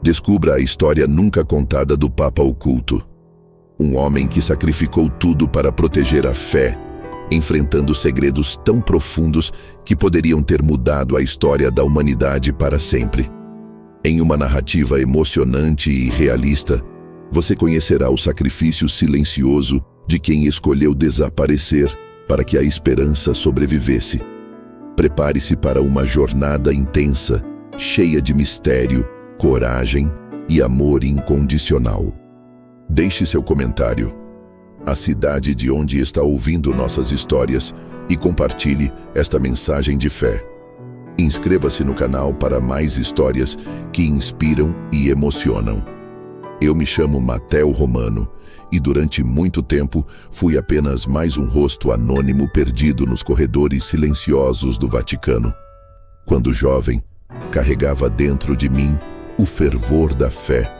Descubra a história nunca contada do Papa Oculto. Um homem que sacrificou tudo para proteger a fé, enfrentando segredos tão profundos que poderiam ter mudado a história da humanidade para sempre. Em uma narrativa emocionante e realista, você conhecerá o sacrifício silencioso de quem escolheu desaparecer para que a esperança sobrevivesse. Prepare-se para uma jornada intensa, cheia de mistério, coragem e amor incondicional. Deixe seu comentário, a cidade de onde está ouvindo nossas histórias e compartilhe esta mensagem de fé. Inscreva-se no canal para mais histórias que inspiram e emocionam. Eu me chamo Mateo Romano e durante muito tempo fui apenas mais um rosto anônimo perdido nos corredores silenciosos do Vaticano. Quando jovem, carregava dentro de mim o fervor da fé,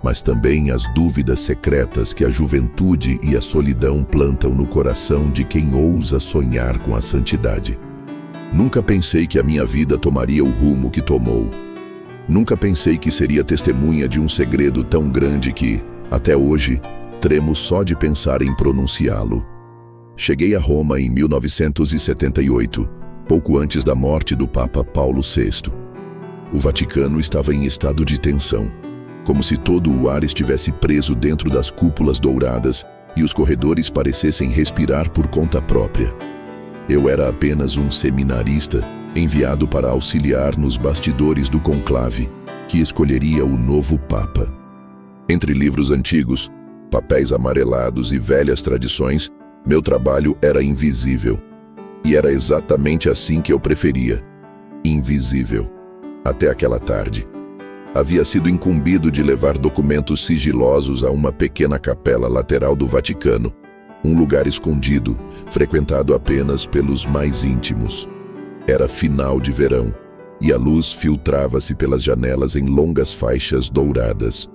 mas também as dúvidas secretas que a juventude e a solidão plantam no coração de quem ousa sonhar com a santidade. Nunca pensei que a minha vida tomaria o rumo que tomou. Nunca pensei que seria testemunha de um segredo tão grande que, até hoje, tremo só de pensar em pronunciá-lo. Cheguei a Roma em 1978, pouco antes da morte do Papa Paulo VI. O Vaticano estava em estado de tensão, como se todo o ar estivesse preso dentro das cúpulas douradas e os corredores parecessem respirar por conta própria. Eu era apenas um seminarista enviado para auxiliar nos bastidores do conclave, que escolheria o novo Papa. Entre livros antigos, papéis amarelados e velhas tradições, meu trabalho era invisível. E era exatamente assim que eu preferia, invisível. Até aquela tarde. Havia sido incumbido de levar documentos sigilosos a uma pequena capela lateral do Vaticano, um lugar escondido, frequentado apenas pelos mais íntimos. Era final de verão, e a luz filtrava-se pelas janelas em longas faixas douradas.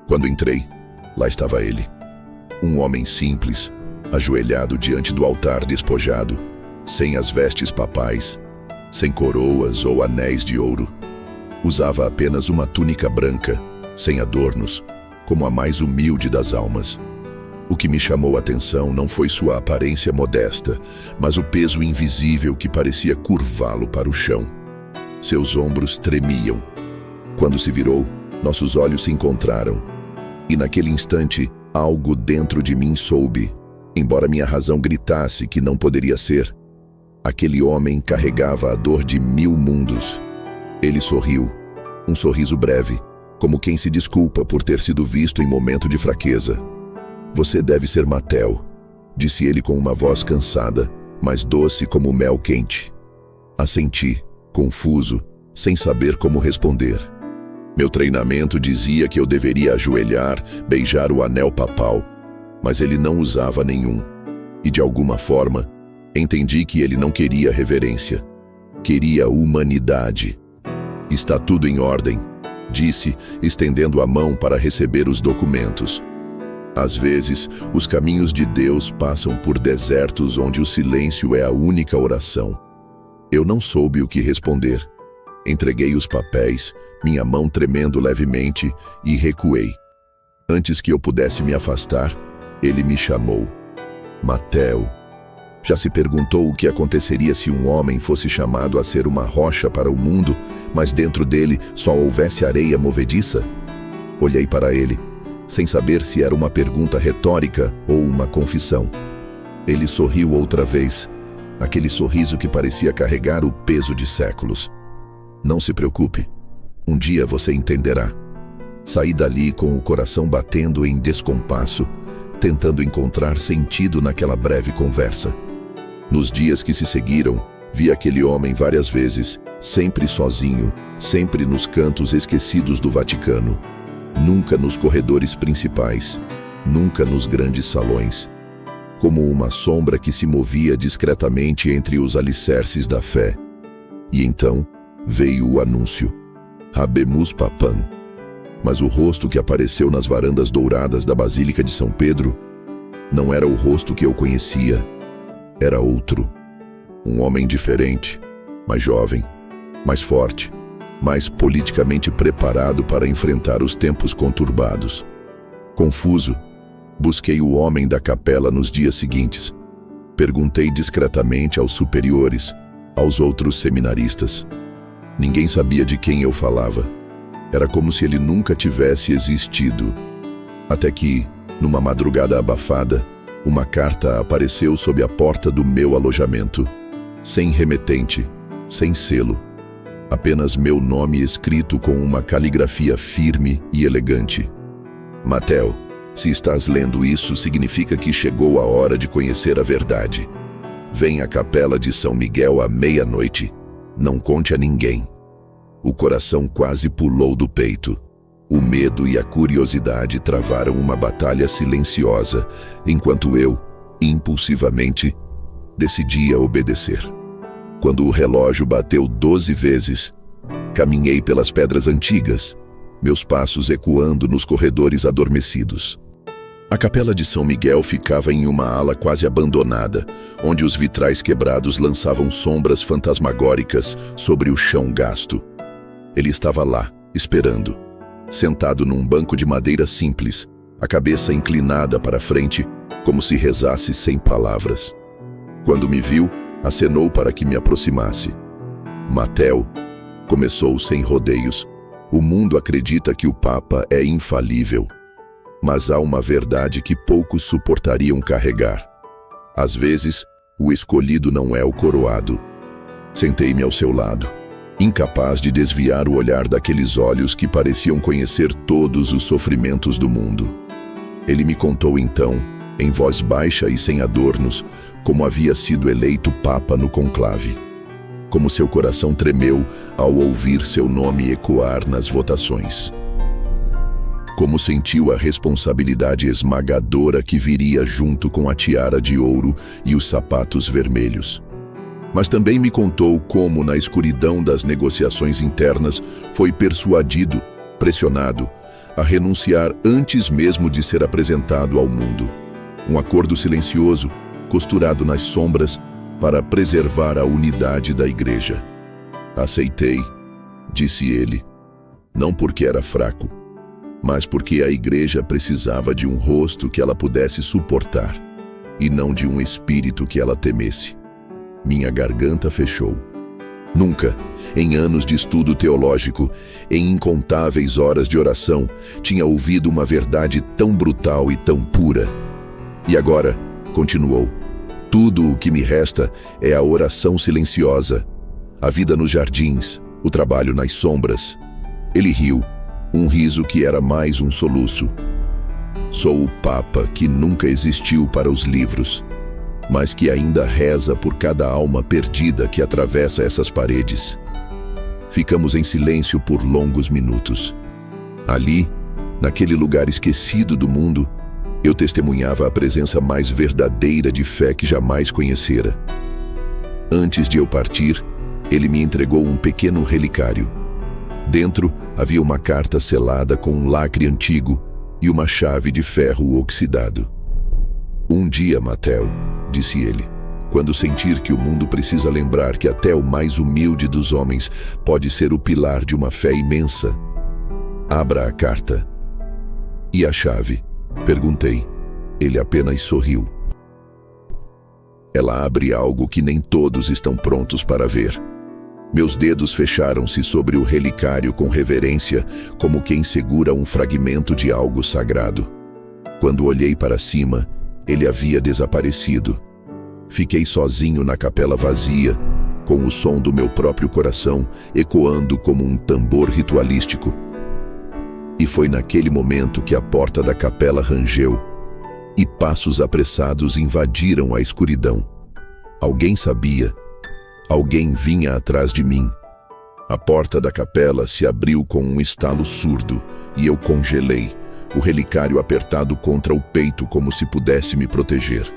Quando entrei, lá estava ele. Um homem simples, ajoelhado diante do altar despojado, sem as vestes papais, sem coroas ou anéis de ouro. Usava apenas uma túnica branca, sem adornos, como a mais humilde das almas. O que me chamou a atenção não foi sua aparência modesta, mas o peso invisível que parecia curvá-lo para o chão. Seus ombros tremiam. Quando se virou, nossos olhos se encontraram. E naquele instante, algo dentro de mim soube, embora minha razão gritasse que não poderia ser. Aquele homem carregava a dor de 1000 mundos. Ele sorriu, um sorriso breve, como quem se desculpa por ter sido visto em momento de fraqueza. Você deve ser Mateo, disse ele com uma voz cansada, mas doce como mel quente. Assenti, confuso, sem saber como responder. Meu treinamento dizia que eu deveria ajoelhar, beijar o anel papal, mas ele não usava nenhum. E de alguma forma, entendi que ele não queria reverência. Queria humanidade. Está tudo em ordem, disse, estendendo a mão para receber os documentos. Às vezes, os caminhos de Deus passam por desertos onde o silêncio é a única oração. Eu não soube o que responder. Entreguei os papéis, minha mão tremendo levemente, e recuei. Antes que eu pudesse me afastar, ele me chamou. Mateo. Já se perguntou o que aconteceria se um homem fosse chamado a ser uma rocha para o mundo, mas dentro dele só houvesse areia movediça? Olhei para ele, sem saber se era uma pergunta retórica ou uma confissão. Ele sorriu outra vez, aquele sorriso que parecia carregar o peso de séculos. Não se preocupe, um dia você entenderá. Saí dali com o coração batendo em descompasso, tentando encontrar sentido naquela breve conversa. Nos dias que se seguiram, vi aquele homem várias vezes, sempre sozinho, sempre nos cantos esquecidos do Vaticano. Nunca nos corredores principais, nunca nos grandes salões. Como uma sombra que se movia discretamente entre os alicerces da fé. E então veio o anúncio: Habemus Papam. Mas o rosto que apareceu nas varandas douradas da Basílica de São Pedro não era o rosto que eu conhecia. Era outro. Um homem diferente, mais jovem, mais forte, mas politicamente preparado para enfrentar os tempos conturbados. Confuso, busquei o homem da capela nos dias seguintes. Perguntei discretamente aos superiores, aos outros seminaristas. Ninguém sabia de quem eu falava. Era como se ele nunca tivesse existido. Até que, numa madrugada abafada, uma carta apareceu sob a porta do meu alojamento. Sem remetente, sem selo. Apenas meu nome escrito com uma caligrafia firme e elegante. Mateo, se estás lendo isso, significa que chegou a hora de conhecer a verdade. Vem à capela de São Miguel à meia-noite. Não conte a ninguém. O coração quase pulou do peito. O medo e a curiosidade travaram uma batalha silenciosa, enquanto eu, impulsivamente, decidia obedecer. Quando o relógio bateu 12 vezes, caminhei pelas pedras antigas, meus passos ecoando nos corredores adormecidos. A capela de São Miguel ficava em uma ala quase abandonada, onde os vitrais quebrados lançavam sombras fantasmagóricas sobre o chão gasto. Ele estava lá, esperando, sentado num banco de madeira simples, a cabeça inclinada para a frente, como se rezasse sem palavras. Quando me viu, acenou para que me aproximasse. Mateo, começou sem rodeios. O mundo acredita que o Papa é infalível. Mas há uma verdade que poucos suportariam carregar. Às vezes, o escolhido não é o coroado. Sentei-me ao seu lado, incapaz de desviar o olhar daqueles olhos que pareciam conhecer todos os sofrimentos do mundo. Ele me contou então, em voz baixa e sem adornos, como havia sido eleito Papa no conclave. Como seu coração tremeu ao ouvir seu nome ecoar nas votações. Como sentiu a responsabilidade esmagadora que viria junto com a tiara de ouro e os sapatos vermelhos. Mas também me contou como, na escuridão das negociações internas, foi persuadido, pressionado, a renunciar antes mesmo de ser apresentado ao mundo. Um acordo silencioso, costurado nas sombras, para preservar a unidade da igreja. Aceitei, disse ele, não porque era fraco, mas porque a igreja precisava de um rosto que ela pudesse suportar, e não de um espírito que ela temesse. Minha garganta fechou. Nunca, em anos de estudo teológico, em incontáveis horas de oração, tinha ouvido uma verdade tão brutal e tão pura. E agora, continuou, tudo o que me resta é a oração silenciosa, a vida nos jardins, o trabalho nas sombras. Ele riu, um riso que era mais um soluço. Sou o Papa que nunca existiu para os livros, mas que ainda reza por cada alma perdida que atravessa essas paredes. Ficamos em silêncio por longos minutos. Ali, naquele lugar esquecido do mundo, eu testemunhava a presença mais verdadeira de fé que jamais conhecera. Antes de eu partir, ele me entregou um pequeno relicário. Dentro havia uma carta selada com um lacre antigo e uma chave de ferro oxidado. Um dia, Mateo, disse ele, quando sentir que o mundo precisa lembrar que até o mais humilde dos homens pode ser o pilar de uma fé imensa, abra a carta. E a chave? Perguntei. Ele apenas sorriu. Ela abre algo que nem todos estão prontos para ver. Meus dedos fecharam-se sobre o relicário com reverência, como quem segura um fragmento de algo sagrado. Quando olhei para cima, ele havia desaparecido. Fiquei sozinho na capela vazia, com o som do meu próprio coração ecoando como um tambor ritualístico. E foi naquele momento que a porta da capela rangeu e passos apressados invadiram a escuridão. Alguém sabia. Alguém vinha atrás de mim. A porta da capela se abriu com um estalo surdo e eu congelei, o relicário apertado contra o peito como se pudesse me proteger.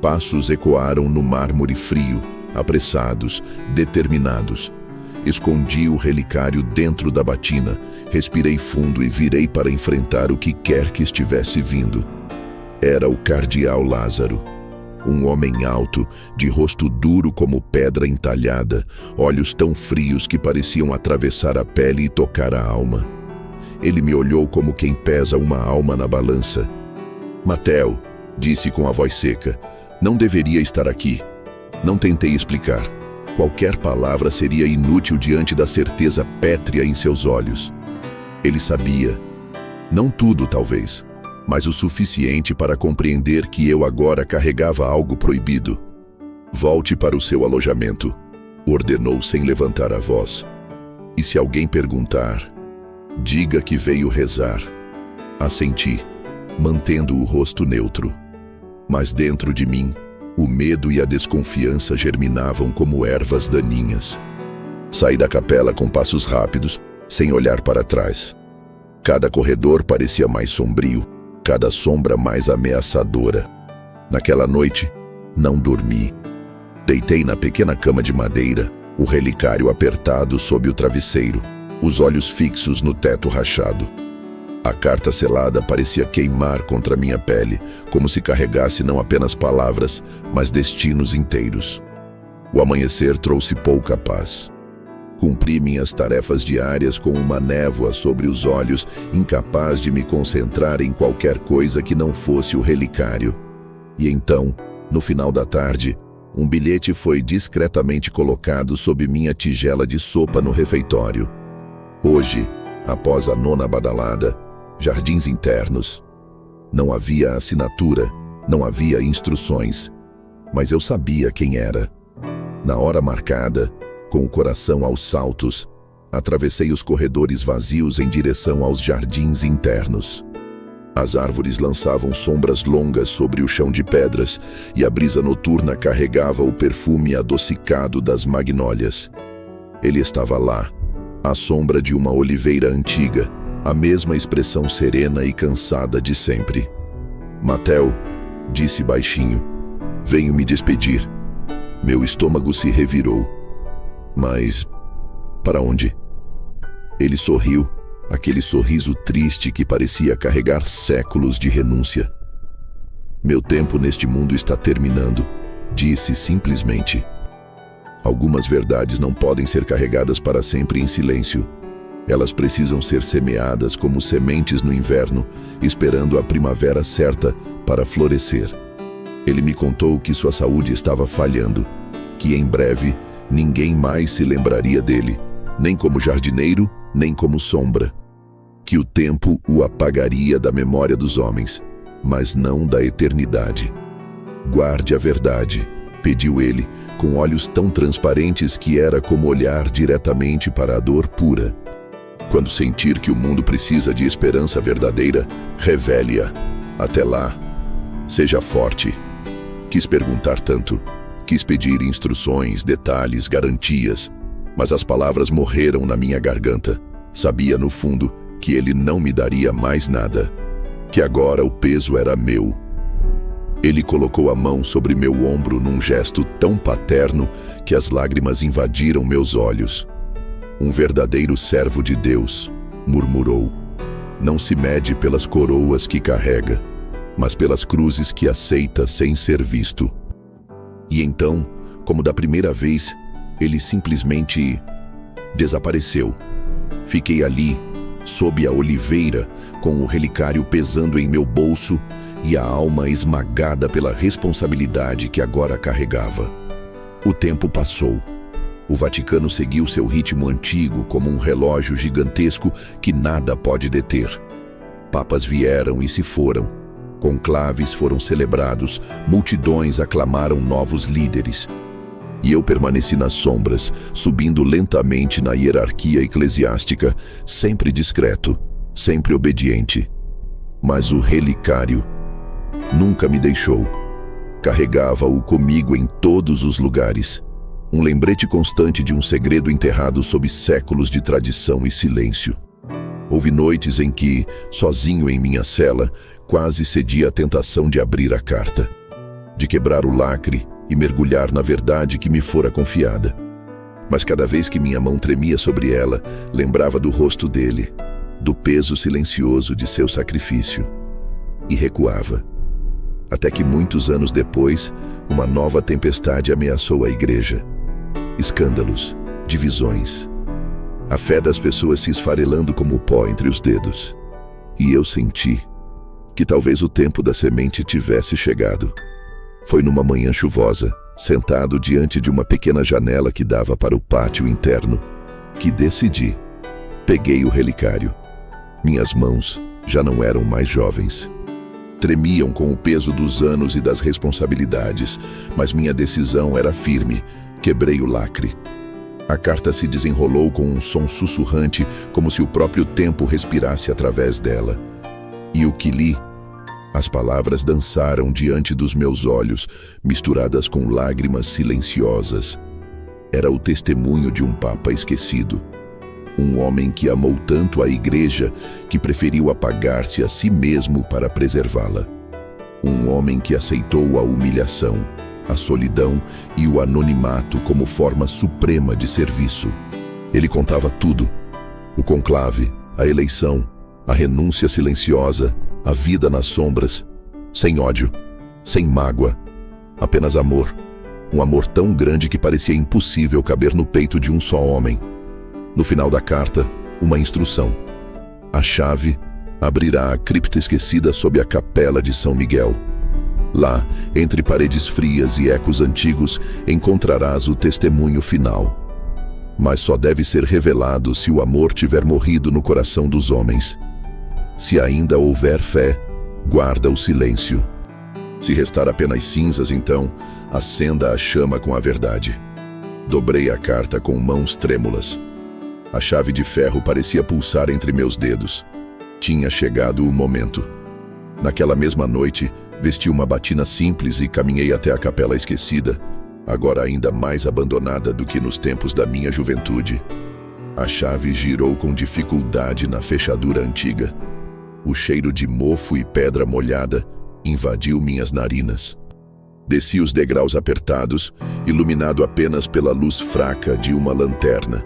Passos ecoaram no mármore frio, apressados, determinados. Escondi o relicário dentro da batina, respirei fundo e virei para enfrentar o que quer que estivesse vindo. Era o cardeal Lázaro. Um homem alto, de rosto duro como pedra entalhada, olhos tão frios que pareciam atravessar a pele e tocar a alma. Ele me olhou como quem pesa uma alma na balança. Mateo, disse com a voz seca, não deveria estar aqui. Não tentei explicar. Qualquer palavra seria inútil diante da certeza pétrea em seus olhos. Ele sabia. Não tudo, talvez, mas o suficiente para compreender que eu agora carregava algo proibido. Volte para o seu alojamento, ordenou sem levantar a voz. E se alguém perguntar, diga que veio rezar. Assenti, mantendo o rosto neutro. Mas dentro de mim, o medo e a desconfiança germinavam como ervas daninhas. Saí da capela com passos rápidos, sem olhar para trás. Cada corredor parecia mais sombrio, cada sombra mais ameaçadora. Naquela noite, não dormi. Deitei na pequena cama de madeira, o relicário apertado sob o travesseiro, os olhos fixos no teto rachado. A carta selada parecia queimar contra minha pele, como se carregasse não apenas palavras, mas destinos inteiros. O amanhecer trouxe pouca paz. Cumpri minhas tarefas diárias com uma névoa sobre os olhos, incapaz de me concentrar em qualquer coisa que não fosse o relicário. E então, no final da tarde, um bilhete foi discretamente colocado sob minha tigela de sopa no refeitório. Hoje, após a 9ª badalada, jardins internos. Não havia assinatura, não havia instruções, mas eu sabia quem era. Na hora marcada, com o coração aos saltos, atravessei os corredores vazios em direção aos jardins internos. As árvores lançavam sombras longas sobre o chão de pedras e a brisa noturna carregava o perfume adocicado das magnólias. Ele estava lá, à sombra de uma oliveira antiga, a mesma expressão serena e cansada de sempre. Mateo, disse baixinho, venho me despedir. Meu estômago se revirou. Mas para onde? Ele sorriu, aquele sorriso triste que parecia carregar séculos de renúncia. Meu tempo neste mundo está terminando, disse simplesmente. Algumas verdades não podem ser carregadas para sempre em silêncio. Elas precisam ser semeadas como sementes no inverno, esperando a primavera certa para florescer. Ele me contou que sua saúde estava falhando, que em breve ninguém mais se lembraria dele, nem como jardineiro, nem como sombra. Que o tempo o apagaria da memória dos homens, mas não da eternidade. Guarde a verdade, pediu ele, com olhos tão transparentes que era como olhar diretamente para a dor pura. Quando sentir que o mundo precisa de esperança verdadeira, revele-a. Até lá, seja forte. Quis perguntar tanto. Quis pedir instruções, detalhes, garantias, mas as palavras morreram na minha garganta. Sabia, no fundo, que ele não me daria mais nada, que agora o peso era meu. Ele colocou a mão sobre meu ombro num gesto tão paterno que as lágrimas invadiram meus olhos. Um verdadeiro servo de Deus, murmurou. Não se mede pelas coroas que carrega, mas pelas cruzes que aceita sem ser visto. E então, como da primeira vez, ele simplesmente desapareceu. Fiquei ali, sob a oliveira, com o relicário pesando em meu bolso e a alma esmagada pela responsabilidade que agora carregava. O tempo passou. O Vaticano seguiu seu ritmo antigo como um relógio gigantesco que nada pode deter. Papas vieram e se foram. Conclaves foram celebrados, multidões aclamaram novos líderes. E eu permaneci nas sombras, subindo lentamente na hierarquia eclesiástica, sempre discreto, sempre obediente. Mas o relicário nunca me deixou. Carregava-o comigo em todos os lugares. Um lembrete constante de um segredo enterrado sob séculos de tradição e silêncio. Houve noites em que, sozinho em minha cela, quase cedi à tentação de abrir a carta, de quebrar o lacre e mergulhar na verdade que me fora confiada. Mas cada vez que minha mão tremia sobre ela, lembrava do rosto dele, do peso silencioso de seu sacrifício, e recuava. Até que muitos anos depois, uma nova tempestade ameaçou a igreja. Escândalos, divisões, a fé das pessoas se esfarelando como pó entre os dedos. E eu senti que talvez o tempo da semente tivesse chegado. Foi numa manhã chuvosa, sentado diante de uma pequena janela que dava para o pátio interno, que decidi. Peguei o relicário. Minhas mãos já não eram mais jovens. Tremiam com o peso dos anos e das responsabilidades, mas minha decisão era firme. Quebrei o lacre. A carta se desenrolou com um som sussurrante, como se o próprio tempo respirasse através dela. E o que li? As palavras dançaram diante dos meus olhos, misturadas com lágrimas silenciosas. Era o testemunho de um papa esquecido. Um homem que amou tanto a igreja que preferiu apagar-se a si mesmo para preservá-la. Um homem que aceitou a humilhação, a solidão e o anonimato como forma suprema de serviço. Ele contava tudo: o conclave, a eleição, a renúncia silenciosa, a vida nas sombras, sem ódio, sem mágoa, apenas amor. Um amor tão grande que parecia impossível caber no peito de um só homem. No final da carta, uma instrução. A chave abrirá a cripta esquecida sob a capela de São Miguel. Lá, entre paredes frias e ecos antigos, encontrarás o testemunho final. Mas só deve ser revelado se o amor tiver morrido no coração dos homens. Se ainda houver fé, guarda o silêncio. Se restar apenas cinzas, então, acenda a chama com a verdade. Dobrei a carta com mãos trêmulas. A chave de ferro parecia pulsar entre meus dedos. Tinha chegado o momento. Naquela mesma noite, vesti uma batina simples e caminhei até a capela esquecida, agora ainda mais abandonada do que nos tempos da minha juventude. A chave girou com dificuldade na fechadura antiga. O cheiro de mofo e pedra molhada invadiu minhas narinas. Desci os degraus apertados, iluminado apenas pela luz fraca de uma lanterna.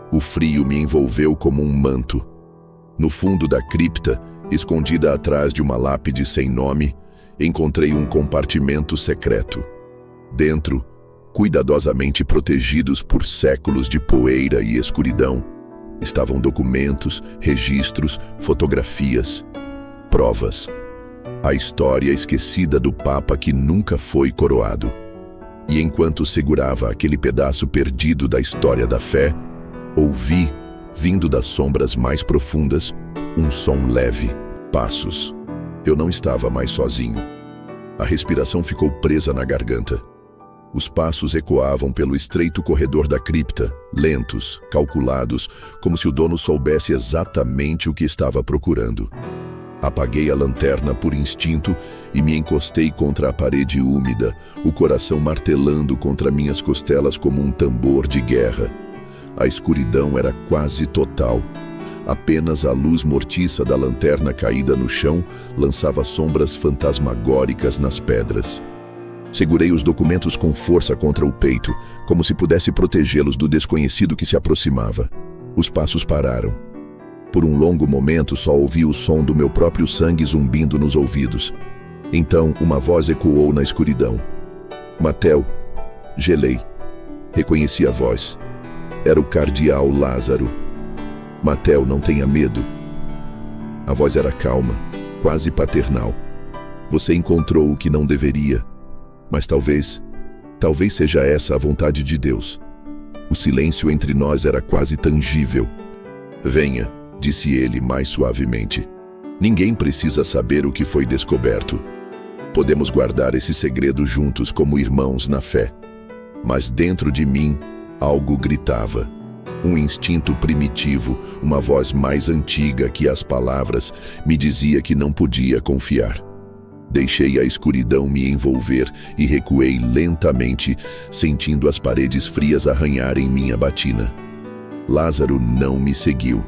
O frio me envolveu como um manto. No fundo da cripta, escondida atrás de uma lápide sem nome, encontrei um compartimento secreto. Dentro, cuidadosamente protegidos por séculos de poeira e escuridão, estavam documentos, registros, fotografias, provas. A história esquecida do Papa que nunca foi coroado. E enquanto segurava aquele pedaço perdido da história da fé, ouvi, vindo das sombras mais profundas, um som leve, passos. Eu não estava mais sozinho. A respiração ficou presa na garganta. Os passos ecoavam pelo estreito corredor da cripta, lentos, calculados, como se o dono soubesse exatamente o que estava procurando. Apaguei a lanterna por instinto e me encostei contra a parede úmida, o coração martelando contra minhas costelas como um tambor de guerra. A escuridão era quase total. Apenas a luz mortiça da lanterna caída no chão lançava sombras fantasmagóricas nas pedras. Segurei os documentos com força contra o peito, como se pudesse protegê-los do desconhecido que se aproximava. Os passos pararam. Por um longo momento só ouvi o som do meu próprio sangue zumbindo nos ouvidos. Então uma voz ecoou na escuridão. Mateo. Gelei. Reconheci a voz. Era o cardeal Lázaro. Mateo, não tenha medo. A voz era calma, quase paternal. Você encontrou o que não deveria, mas talvez seja essa a vontade de Deus. O silêncio entre nós era quase tangível. Venha, disse ele mais suavemente. Ninguém precisa saber o que foi descoberto. Podemos guardar esse segredo juntos como irmãos na fé. Mas dentro de mim, algo gritava. Um instinto primitivo, uma voz mais antiga que as palavras, me dizia que não podia confiar. Deixei a escuridão me envolver e recuei lentamente, sentindo as paredes frias arranharem minha batina. Lázaro não me seguiu.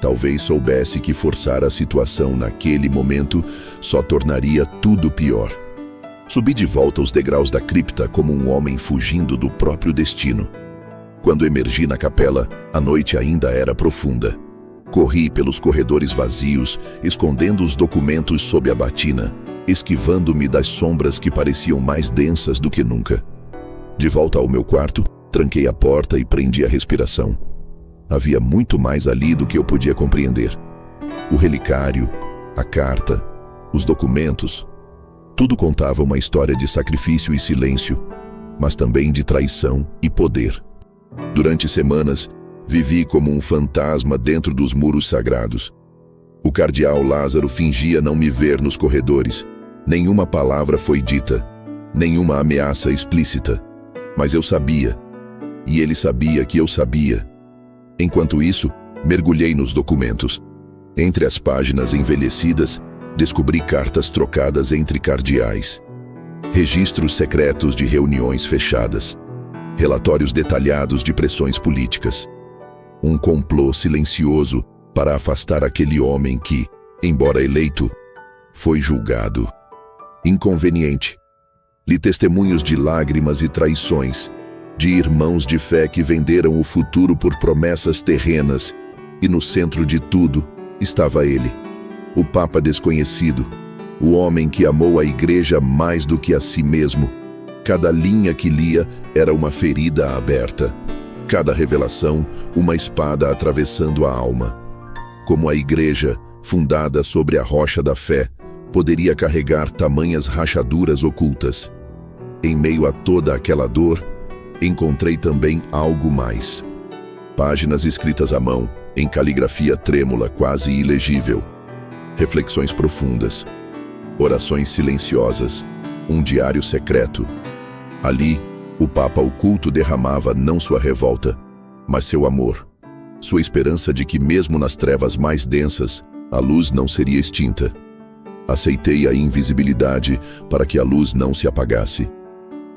Talvez soubesse que forçar a situação naquele momento só tornaria tudo pior. Subi de volta os degraus da cripta como um homem fugindo do próprio destino. Quando emergi na capela, a noite ainda era profunda. Corri pelos corredores vazios, escondendo os documentos sob a batina, esquivando-me das sombras que pareciam mais densas do que nunca. De volta ao meu quarto, tranquei a porta e prendi a respiração. Havia muito mais ali do que eu podia compreender. O relicário, a carta, os documentos, tudo contava uma história de sacrifício e silêncio, mas também de traição e poder. Durante semanas, vivi como um fantasma dentro dos muros sagrados. O cardeal Lázaro fingia não me ver nos corredores. Nenhuma palavra foi dita, nenhuma ameaça explícita. Mas eu sabia, e ele sabia que eu sabia. Enquanto isso, mergulhei nos documentos. Entre as páginas envelhecidas, descobri cartas trocadas entre cardeais, registros secretos de reuniões fechadas, relatórios detalhados de pressões políticas. Um complô silencioso para afastar aquele homem que, embora eleito, foi julgado. Inconveniente. Li testemunhos de lágrimas e traições, de irmãos de fé que venderam o futuro por promessas terrenas, e no centro de tudo estava ele, o Papa desconhecido, o homem que amou a Igreja mais do que a si mesmo. Cada linha que lia era uma ferida aberta, cada revelação uma espada atravessando a alma. Como a Igreja, fundada sobre a rocha da fé, poderia carregar tamanhas rachaduras ocultas? Em meio a toda aquela dor, encontrei também algo mais. Páginas escritas à mão, em caligrafia trêmula, quase ilegível. Reflexões profundas. Orações silenciosas. Um diário secreto. Ali, o Papa oculto derramava não sua revolta, mas seu amor. Sua esperança de que mesmo nas trevas mais densas, a luz não seria extinta. Aceitei a invisibilidade para que a luz não se apagasse.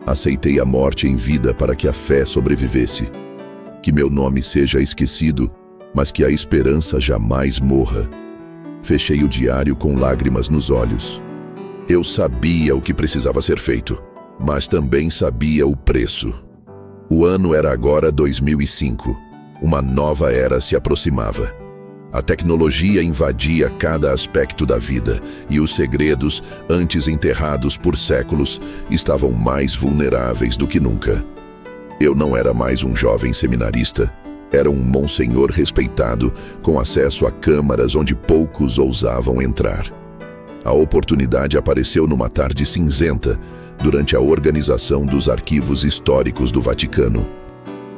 Aceitei a morte em vida para que a fé sobrevivesse. Que meu nome seja esquecido, mas que a esperança jamais morra. Fechei o diário com lágrimas nos olhos. Eu sabia o que precisava ser feito, mas também sabia o preço. O ano era agora 2005. Uma nova era se aproximava. A tecnologia invadia cada aspecto da vida e os segredos, antes enterrados por séculos, estavam mais vulneráveis do que nunca. Eu não era mais um jovem seminarista. Era um monsenhor respeitado, com acesso a câmaras onde poucos ousavam entrar. A oportunidade apareceu numa tarde cinzenta, durante a organização dos arquivos históricos do Vaticano.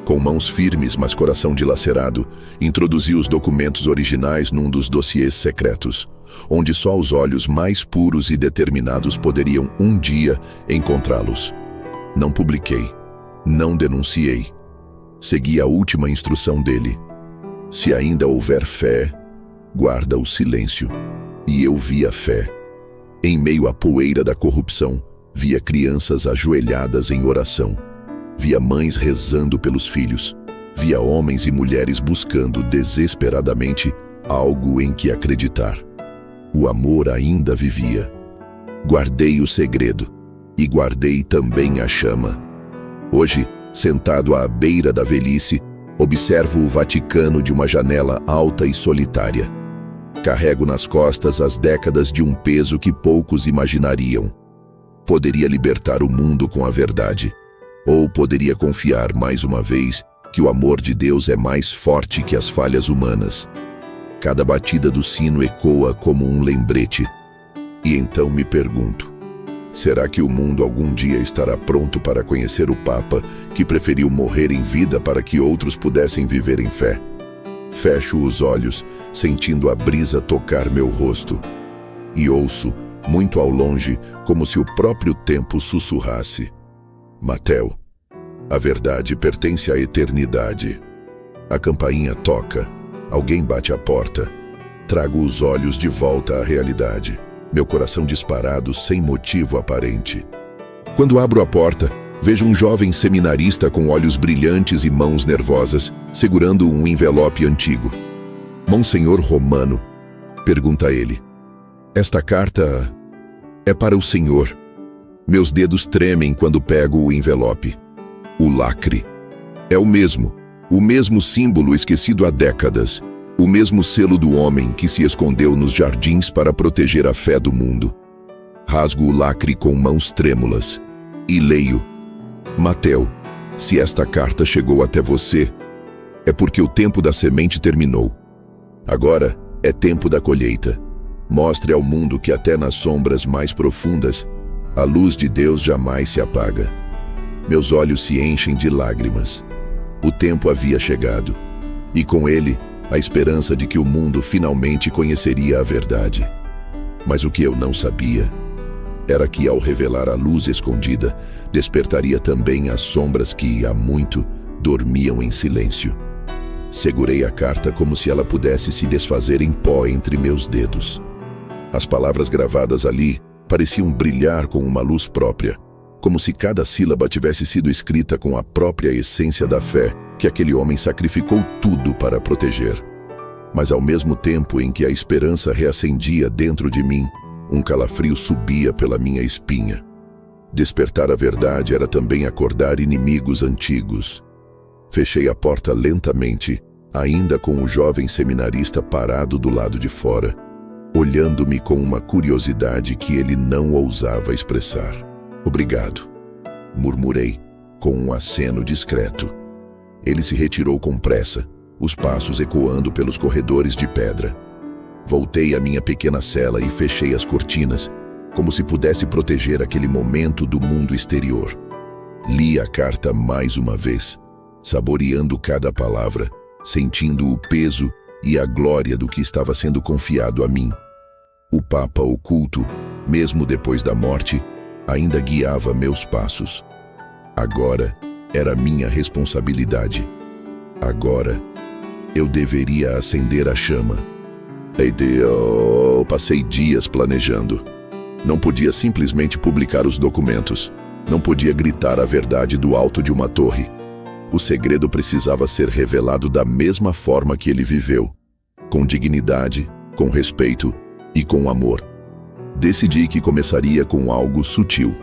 Com mãos firmes, mas coração dilacerado, introduzi os documentos originais num dos dossiês secretos, onde só os olhos mais puros e determinados poderiam um dia encontrá-los. Não publiquei, não denunciei. Segui a última instrução dele. Se ainda houver fé, guarda o silêncio. E eu via fé. Em meio à poeira da corrupção, via crianças ajoelhadas em oração. Via mães rezando pelos filhos. Via homens e mulheres buscando desesperadamente algo em que acreditar. O amor ainda vivia. Guardei o segredo e guardei também a chama. Hoje, sentado à beira da velhice, observo o Vaticano de uma janela alta e solitária. Carrego nas costas as décadas de um peso que poucos imaginariam. Poderia libertar o mundo com a verdade. Ou poderia confiar mais uma vez que o amor de Deus é mais forte que as falhas humanas. Cada batida do sino ecoa como um lembrete. E então me pergunto, será que o mundo algum dia estará pronto para conhecer o Papa que preferiu morrer em vida para que outros pudessem viver em fé? Fecho os olhos, sentindo a brisa tocar meu rosto. E ouço, muito ao longe, como se o próprio tempo sussurrasse: Mateo, a verdade pertence à eternidade. A campainha toca, alguém bate à porta. Trago os olhos de volta à realidade, meu coração disparado sem motivo aparente. Quando abro a porta, vejo um jovem seminarista com olhos brilhantes e mãos nervosas, segurando um envelope antigo. Monsenhor Romano, pergunta ele. Esta carta é para o senhor. Meus dedos tremem quando pego o envelope. O lacre. É o mesmo símbolo esquecido há décadas, o mesmo selo do homem que se escondeu nos jardins para proteger a fé do mundo. Rasgo o lacre com mãos trêmulas e leio: Mateo, se esta carta chegou até você, é porque o tempo da semente terminou. Agora é tempo da colheita. Mostre ao mundo que até nas sombras mais profundas, a luz de Deus jamais se apaga. Meus olhos se enchem de lágrimas. O tempo havia chegado, e com ele, a esperança de que o mundo finalmente conheceria a verdade. Mas o que eu não sabia era que, ao revelar a luz escondida, despertaria também as sombras que, há muito, dormiam em silêncio. Segurei a carta como se ela pudesse se desfazer em pó entre meus dedos. As palavras gravadas ali pareciam brilhar com uma luz própria, como se cada sílaba tivesse sido escrita com a própria essência da fé que aquele homem sacrificou tudo para proteger. Mas ao mesmo tempo em que a esperança reacendia dentro de mim, um calafrio subia pela minha espinha. Despertar a verdade era também acordar inimigos antigos. Fechei a porta lentamente, ainda com o jovem seminarista parado do lado de fora, olhando-me com uma curiosidade que ele não ousava expressar. Obrigado, murmurei, com um aceno discreto. Ele se retirou com pressa, os passos ecoando pelos corredores de pedra. Voltei à minha pequena cela e fechei as cortinas, como se pudesse proteger aquele momento do mundo exterior. Li a carta mais uma vez, saboreando cada palavra, sentindo o peso e a glória do que estava sendo confiado a mim. O Papa oculto, mesmo depois da morte, ainda guiava meus passos. Agora era minha responsabilidade. Agora eu deveria acender a chama. Eu passei dias planejando. Não podia simplesmente publicar os documentos. Não podia gritar a verdade do alto de uma torre. O segredo precisava ser revelado da mesma forma que ele viveu, com dignidade, com respeito e com amor. Decidi que começaria com algo sutil.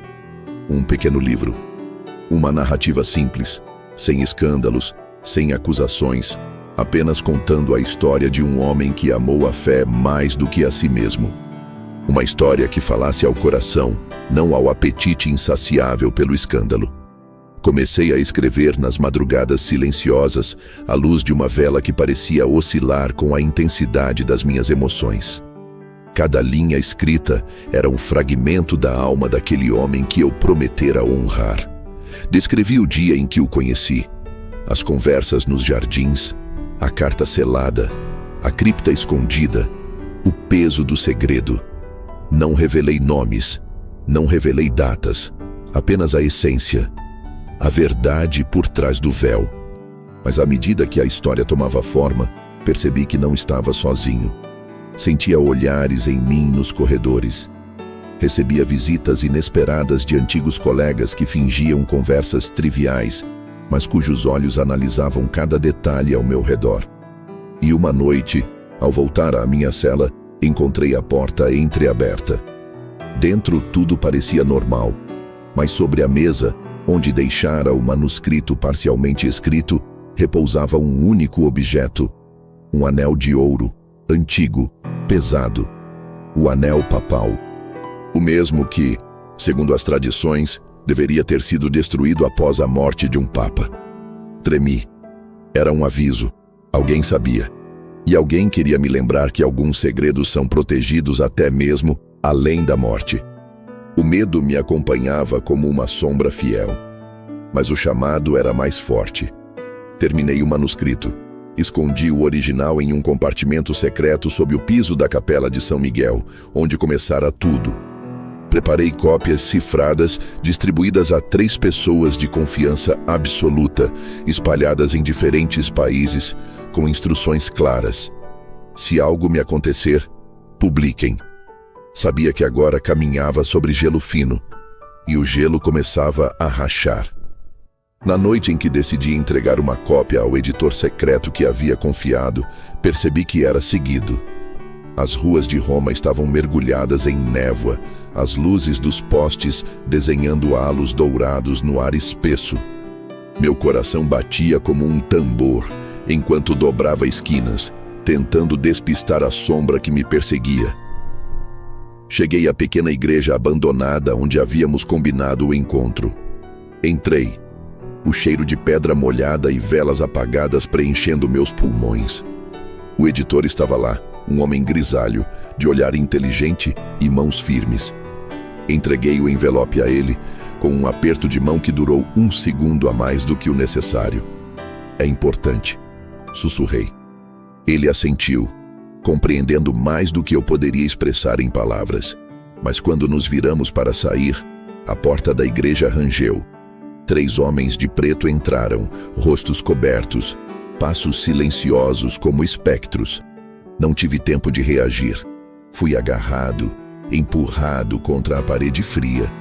Um pequeno livro. Uma narrativa simples, sem escândalos, sem acusações, apenas contando a história de um homem que amou a fé mais do que a si mesmo. Uma história que falasse ao coração, não ao apetite insaciável pelo escândalo. Comecei a escrever nas madrugadas silenciosas, à luz de uma vela que parecia oscilar com a intensidade das minhas emoções. Cada linha escrita era um fragmento da alma daquele homem que eu prometera honrar. Descrevi o dia em que o conheci, as conversas nos jardins, a carta selada, a cripta escondida, o peso do segredo. Não revelei nomes, não revelei datas, apenas a essência, a verdade por trás do véu. Mas à medida que a história tomava forma, percebi que não estava sozinho. Sentia olhares em mim nos corredores. Recebia visitas inesperadas de antigos colegas que fingiam conversas triviais, mas cujos olhos analisavam cada detalhe ao meu redor. E uma noite, ao voltar à minha cela, encontrei a porta entreaberta. Dentro tudo parecia normal, mas sobre a mesa, onde deixara o manuscrito parcialmente escrito, repousava um único objeto, um anel de ouro, antigo, pesado, o anel papal. O mesmo que, segundo as tradições, deveria ter sido destruído após a morte de um papa. Tremi. Era um aviso. Alguém sabia. E alguém queria me lembrar que alguns segredos são protegidos até mesmo além da morte. O medo me acompanhava como uma sombra fiel. Mas o chamado era mais forte. Terminei o manuscrito. Escondi o original em um compartimento secreto sob o piso da capela de São Miguel, onde começara tudo. Preparei cópias cifradas, distribuídas a 3 pessoas de confiança absoluta, espalhadas em diferentes países, com instruções claras. Se algo me acontecer, publiquem. Sabia que agora caminhava sobre gelo fino, e o gelo começava a rachar. Na noite em que decidi entregar uma cópia ao editor secreto que havia confiado, percebi que era seguido. As ruas de Roma estavam mergulhadas em névoa, as luzes dos postes desenhando halos dourados no ar espesso. Meu coração batia como um tambor, enquanto dobrava esquinas, tentando despistar a sombra que me perseguia. Cheguei à pequena igreja abandonada onde havíamos combinado o encontro. Entrei, o cheiro de pedra molhada e velas apagadas preenchendo meus pulmões. O editor estava lá, um homem grisalho, de olhar inteligente e mãos firmes. Entreguei o envelope a ele, com um aperto de mão que durou 1 segundo a mais do que o necessário. É importante, sussurrei. Ele assentiu, compreendendo mais do que eu poderia expressar em palavras. Mas quando nos viramos para sair, a porta da igreja rangeu. 3 homens de preto entraram, rostos cobertos, passos silenciosos como espectros. Não tive tempo de reagir. Fui agarrado, empurrado contra a parede fria,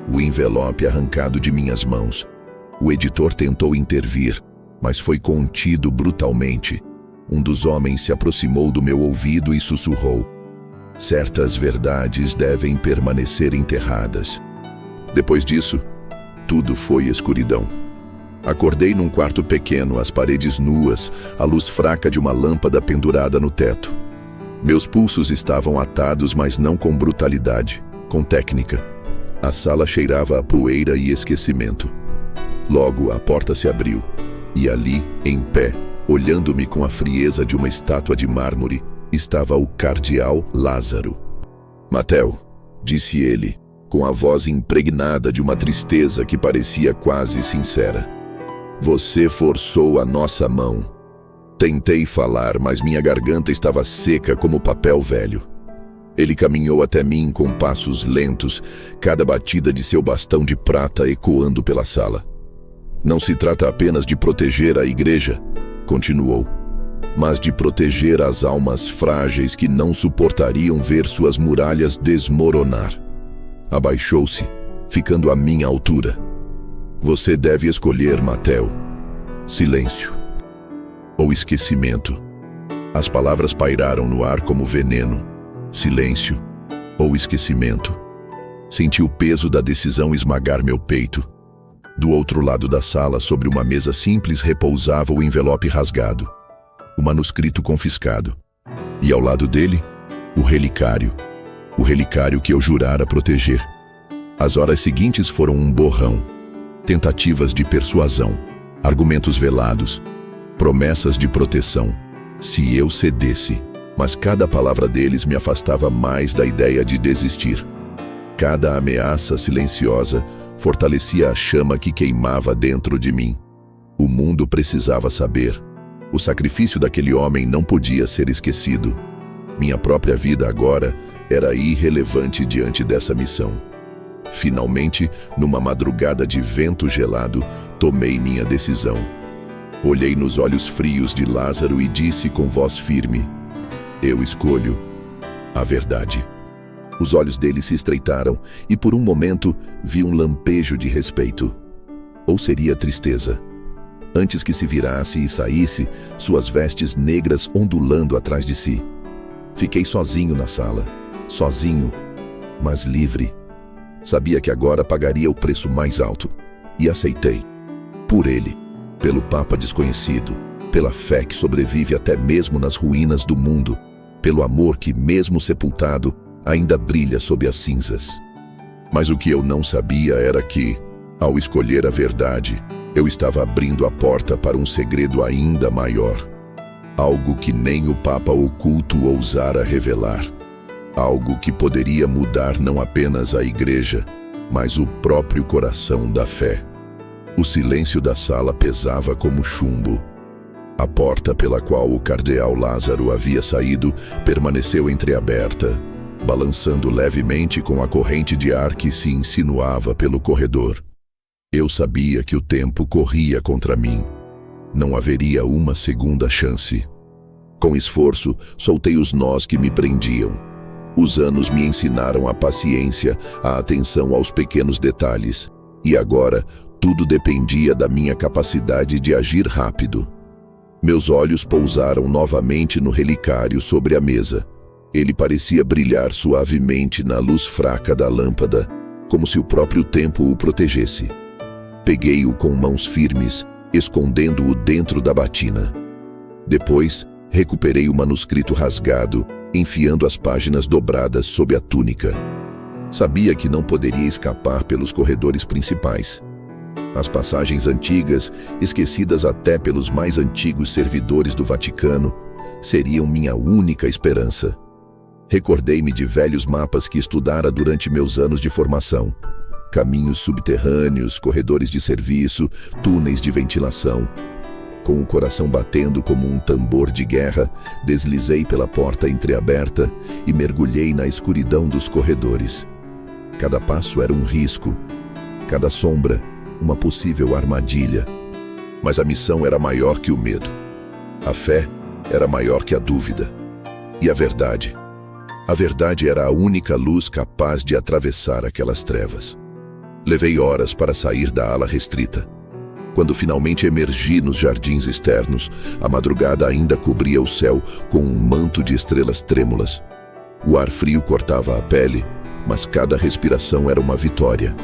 o envelope arrancado de minhas mãos. O editor tentou intervir, mas foi contido brutalmente. Um dos homens se aproximou do meu ouvido e sussurrou: certas verdades devem permanecer enterradas. Depois disso, tudo foi escuridão. Acordei num quarto pequeno, as paredes nuas, a luz fraca de uma lâmpada pendurada no teto. Meus pulsos estavam atados, mas não com brutalidade, com técnica. A sala cheirava a poeira e esquecimento. Logo, a porta se abriu, e ali, em pé, olhando-me com a frieza de uma estátua de mármore, estava o cardeal Lázaro. Mateo, disse ele, com a voz impregnada de uma tristeza que parecia quase sincera. Você forçou a nossa mão. Tentei falar, mas minha garganta estava seca como papel velho. Ele caminhou até mim com passos lentos, cada batida de seu bastão de prata ecoando pela sala. Não se trata apenas de proteger a igreja, continuou, mas de proteger as almas frágeis que não suportariam ver suas muralhas desmoronar. Abaixou-se, ficando à minha altura. Você deve escolher, Mateo. Silêncio. Ou esquecimento. As palavras pairaram no ar como veneno. Silêncio ou esquecimento. Senti o peso da decisão esmagar meu peito. Do outro lado da sala, sobre uma mesa simples, repousava o envelope rasgado, o manuscrito confiscado. E ao lado dele, o relicário que eu jurara proteger. As horas seguintes foram um borrão. Tentativas de persuasão, argumentos velados, promessas de proteção, se eu cedesse. Mas cada palavra deles me afastava mais da ideia de desistir. Cada ameaça silenciosa fortalecia a chama que queimava dentro de mim. O mundo precisava saber. O sacrifício daquele homem não podia ser esquecido. Minha própria vida agora era irrelevante diante dessa missão. Finalmente, numa madrugada de vento gelado, tomei minha decisão. Olhei nos olhos frios de Lázaro e disse com voz firme: eu escolho a verdade. Os olhos dele se estreitaram e por um momento vi um lampejo de respeito. Ou seria tristeza? Antes que se virasse e saísse, suas vestes negras ondulando atrás de si. Fiquei sozinho na sala. Sozinho, mas livre. Sabia que agora pagaria o preço mais alto. E aceitei. Por ele. Pelo Papa desconhecido. Pela fé que sobrevive até mesmo nas ruínas do mundo. Pelo amor que, mesmo sepultado, ainda brilha sob as cinzas. Mas o que eu não sabia era que, ao escolher a verdade, eu estava abrindo a porta para um segredo ainda maior. Algo que nem o Papa oculto ousara revelar. Algo que poderia mudar não apenas a igreja, mas o próprio coração da fé. O silêncio da sala pesava como chumbo. A porta pela qual o cardeal Lázaro havia saído permaneceu entreaberta, balançando levemente com a corrente de ar que se insinuava pelo corredor. Eu sabia que o tempo corria contra mim. Não haveria uma segunda chance. Com esforço, soltei os nós que me prendiam. Os anos me ensinaram a paciência, a atenção aos pequenos detalhes. E agora, tudo dependia da minha capacidade de agir rápido. Meus olhos pousaram novamente no relicário sobre a mesa. Ele parecia brilhar suavemente na luz fraca da lâmpada, como se o próprio tempo o protegesse. Peguei-o com mãos firmes, escondendo-o dentro da batina. Depois, recuperei o manuscrito rasgado enfiando as páginas dobradas sob a túnica. Sabia que não poderia escapar pelos corredores principais. As passagens antigas, esquecidas até pelos mais antigos servidores do Vaticano, seriam minha única esperança. Recordei-me de velhos mapas que estudara durante meus anos de formação. Caminhos subterrâneos, corredores de serviço, túneis de ventilação. Com o coração batendo como um tambor de guerra, deslizei pela porta entreaberta e mergulhei na escuridão dos corredores. Cada passo era um risco, cada sombra, uma possível armadilha. Mas a missão era maior que o medo. A fé era maior que a dúvida. E a verdade? A verdade era a única luz capaz de atravessar aquelas trevas. Levei horas para sair da ala restrita. Quando finalmente emergi nos jardins externos, a madrugada ainda cobria o céu com um manto de estrelas trêmulas. O ar frio cortava a pele, mas cada respiração era uma vitória.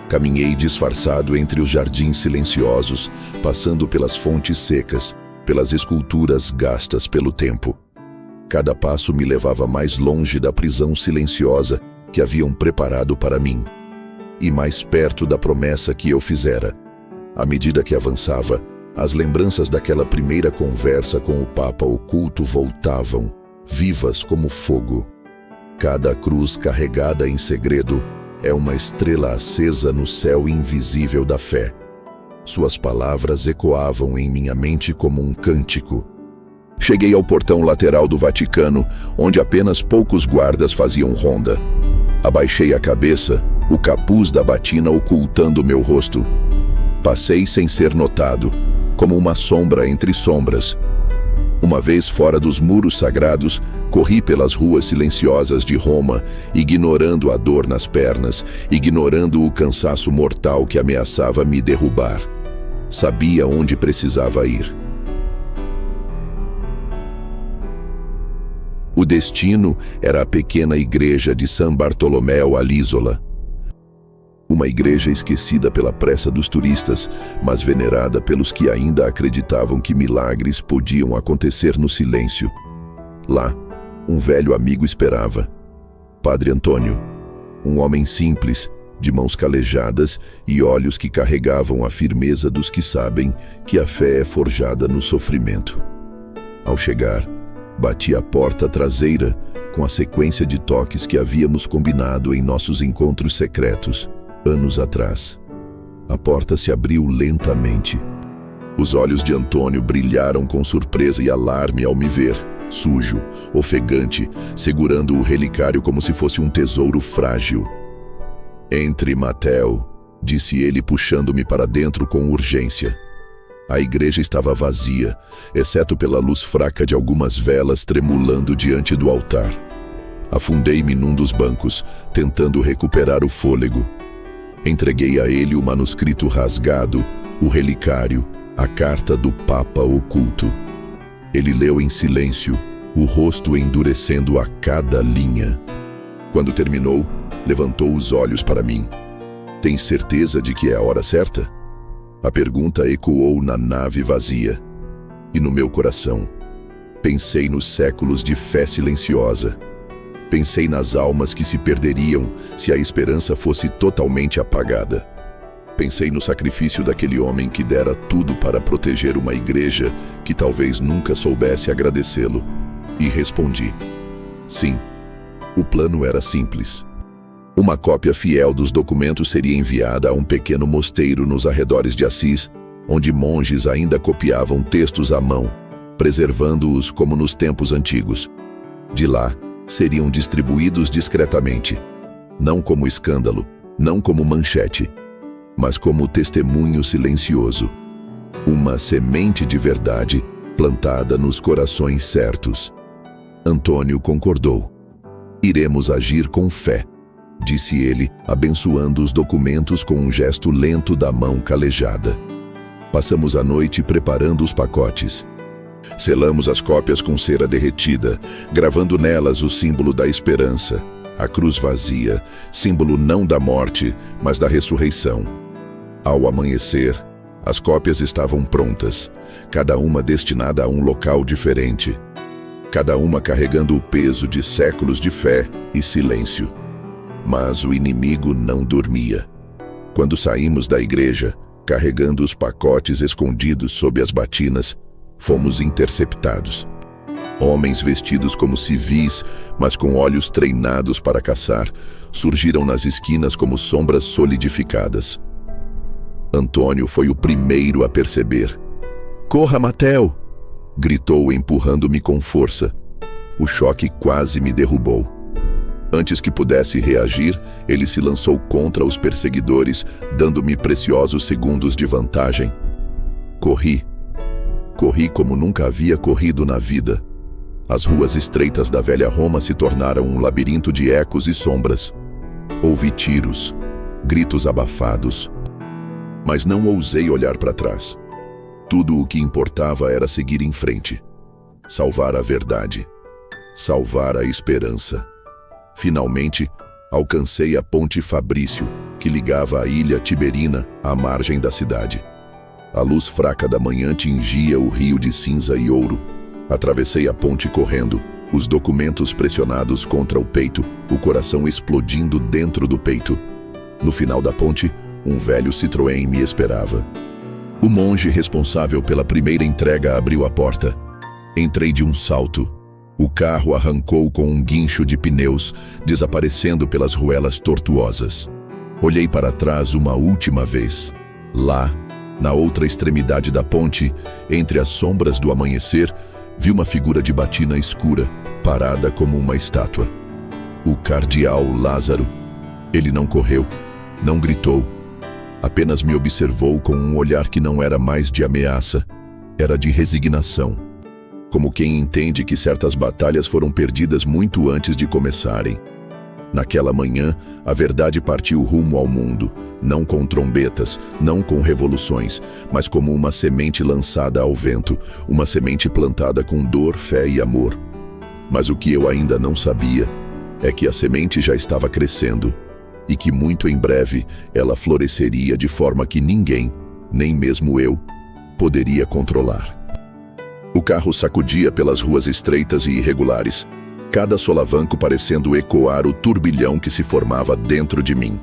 Caminhei disfarçado entre os jardins silenciosos, passando pelas fontes secas, pelas esculturas gastas pelo tempo. Cada passo me levava mais longe da prisão silenciosa que haviam preparado para mim, e mais perto da promessa que eu fizera. À medida que avançava, as lembranças daquela primeira conversa com o Papa oculto voltavam, vivas como fogo. Cada cruz carregada em segredo é uma estrela acesa no céu invisível da fé. Suas palavras ecoavam em minha mente como um cântico. Cheguei ao portão lateral do Vaticano, onde apenas poucos guardas faziam ronda. Abaixei a cabeça, o capuz da batina ocultando meu rosto. Passei sem ser notado, como uma sombra entre sombras. Uma vez fora dos muros sagrados, corri pelas ruas silenciosas de Roma, ignorando a dor nas pernas, ignorando o cansaço mortal que ameaçava me derrubar. Sabia onde precisava ir. O destino era a pequena igreja de San Bartolomeo all'Isola. Uma igreja esquecida pela pressa dos turistas, mas venerada pelos que ainda acreditavam que milagres podiam acontecer no silêncio. Lá, um velho amigo esperava. Padre Antônio, um homem simples, de mãos calejadas e olhos que carregavam a firmeza dos que sabem que a fé é forjada no sofrimento. Ao chegar, bati a porta traseira com a sequência de toques que havíamos combinado em nossos encontros secretos, anos atrás. A porta se abriu lentamente. Os olhos de Antônio brilharam com surpresa e alarme ao me ver, sujo, ofegante, segurando o relicário como se fosse um tesouro frágil. "Entre, Mateo", disse ele, puxando-me para dentro com urgência. A igreja estava vazia, exceto pela luz fraca de algumas velas tremulando diante do altar. Afundei-me num dos bancos, tentando recuperar o fôlego. Entreguei a ele o manuscrito rasgado, o relicário, a carta do Papa oculto. Ele leu em silêncio, o rosto endurecendo a cada linha. Quando terminou, levantou os olhos para mim. "Tem certeza de que é a hora certa?" A pergunta ecoou na nave vazia. E no meu coração, pensei nos séculos de fé silenciosa. Pensei nas almas que se perderiam se a esperança fosse totalmente apagada. Pensei no sacrifício daquele homem que dera tudo para proteger uma igreja que talvez nunca soubesse agradecê-lo. E respondi: sim. O plano era simples. Uma cópia fiel dos documentos seria enviada a um pequeno mosteiro nos arredores de Assis, onde monges ainda copiavam textos à mão, preservando-os como nos tempos antigos. De lá, seriam distribuídos discretamente, não como escândalo, não como manchete, mas como testemunho silencioso. Uma semente de verdade plantada nos corações certos. Antônio concordou. "Iremos agir com fé", disse ele, abençoando os documentos com um gesto lento da mão calejada. Passamos a noite preparando os pacotes. Selamos as cópias com cera derretida, gravando nelas o símbolo da esperança, a cruz vazia, símbolo não da morte, mas da ressurreição. Ao amanhecer, as cópias estavam prontas, cada uma destinada a um local diferente. cada uma carregando o peso de séculos de fé e silêncio. Mas o inimigo não dormia. Quando saímos da igreja, carregando os pacotes escondidos sob as batinas, fomos interceptados. Homens vestidos como civis, mas com olhos treinados para caçar, surgiram nas esquinas como sombras solidificadas. Antônio foi o primeiro a perceber. "Corra, Mateo!" gritou, empurrando-me com força. O choque quase me derrubou. Antes que pudesse reagir, ele se lançou contra os perseguidores, dando-me preciosos segundos de vantagem. Corri. Corri como nunca havia corrido na vida. As ruas estreitas da velha Roma se tornaram um labirinto de ecos e sombras. Ouvi tiros, gritos abafados. Mas não ousei olhar para trás. Tudo o que importava era seguir em frente. Salvar a verdade. Salvar a esperança. Finalmente, alcancei a Ponte Fabrício, que ligava a ilha Tiberina à margem da cidade. A luz fraca da manhã tingia o rio de cinza e ouro. Atravessei a ponte correndo, os documentos pressionados contra o peito, o coração explodindo dentro do peito. No final da ponte, um velho Citroën me esperava. O monge responsável pela primeira entrega abriu a porta. Entrei de um salto. O carro arrancou com um guincho de pneus, desaparecendo pelas ruelas tortuosas. Olhei para trás uma última vez. Lá, na outra extremidade da ponte, entre as sombras do amanhecer, vi uma figura de batina escura, parada como uma estátua. O cardeal Lázaro. Ele não correu, não gritou. Apenas me observou com um olhar que não era mais de ameaça, era de resignação. Como quem entende que certas batalhas foram perdidas muito antes de começarem. Naquela manhã, a verdade partiu rumo ao mundo, não com trombetas, não com revoluções, mas como uma semente lançada ao vento, uma semente plantada com dor, fé e amor. Mas o que eu ainda não sabia é que a semente já estava crescendo e que muito em breve ela floresceria de forma que ninguém, nem mesmo eu, poderia controlar. O carro sacudia pelas ruas estreitas e irregulares, cada solavanco parecendo ecoar o turbilhão que se formava dentro de mim.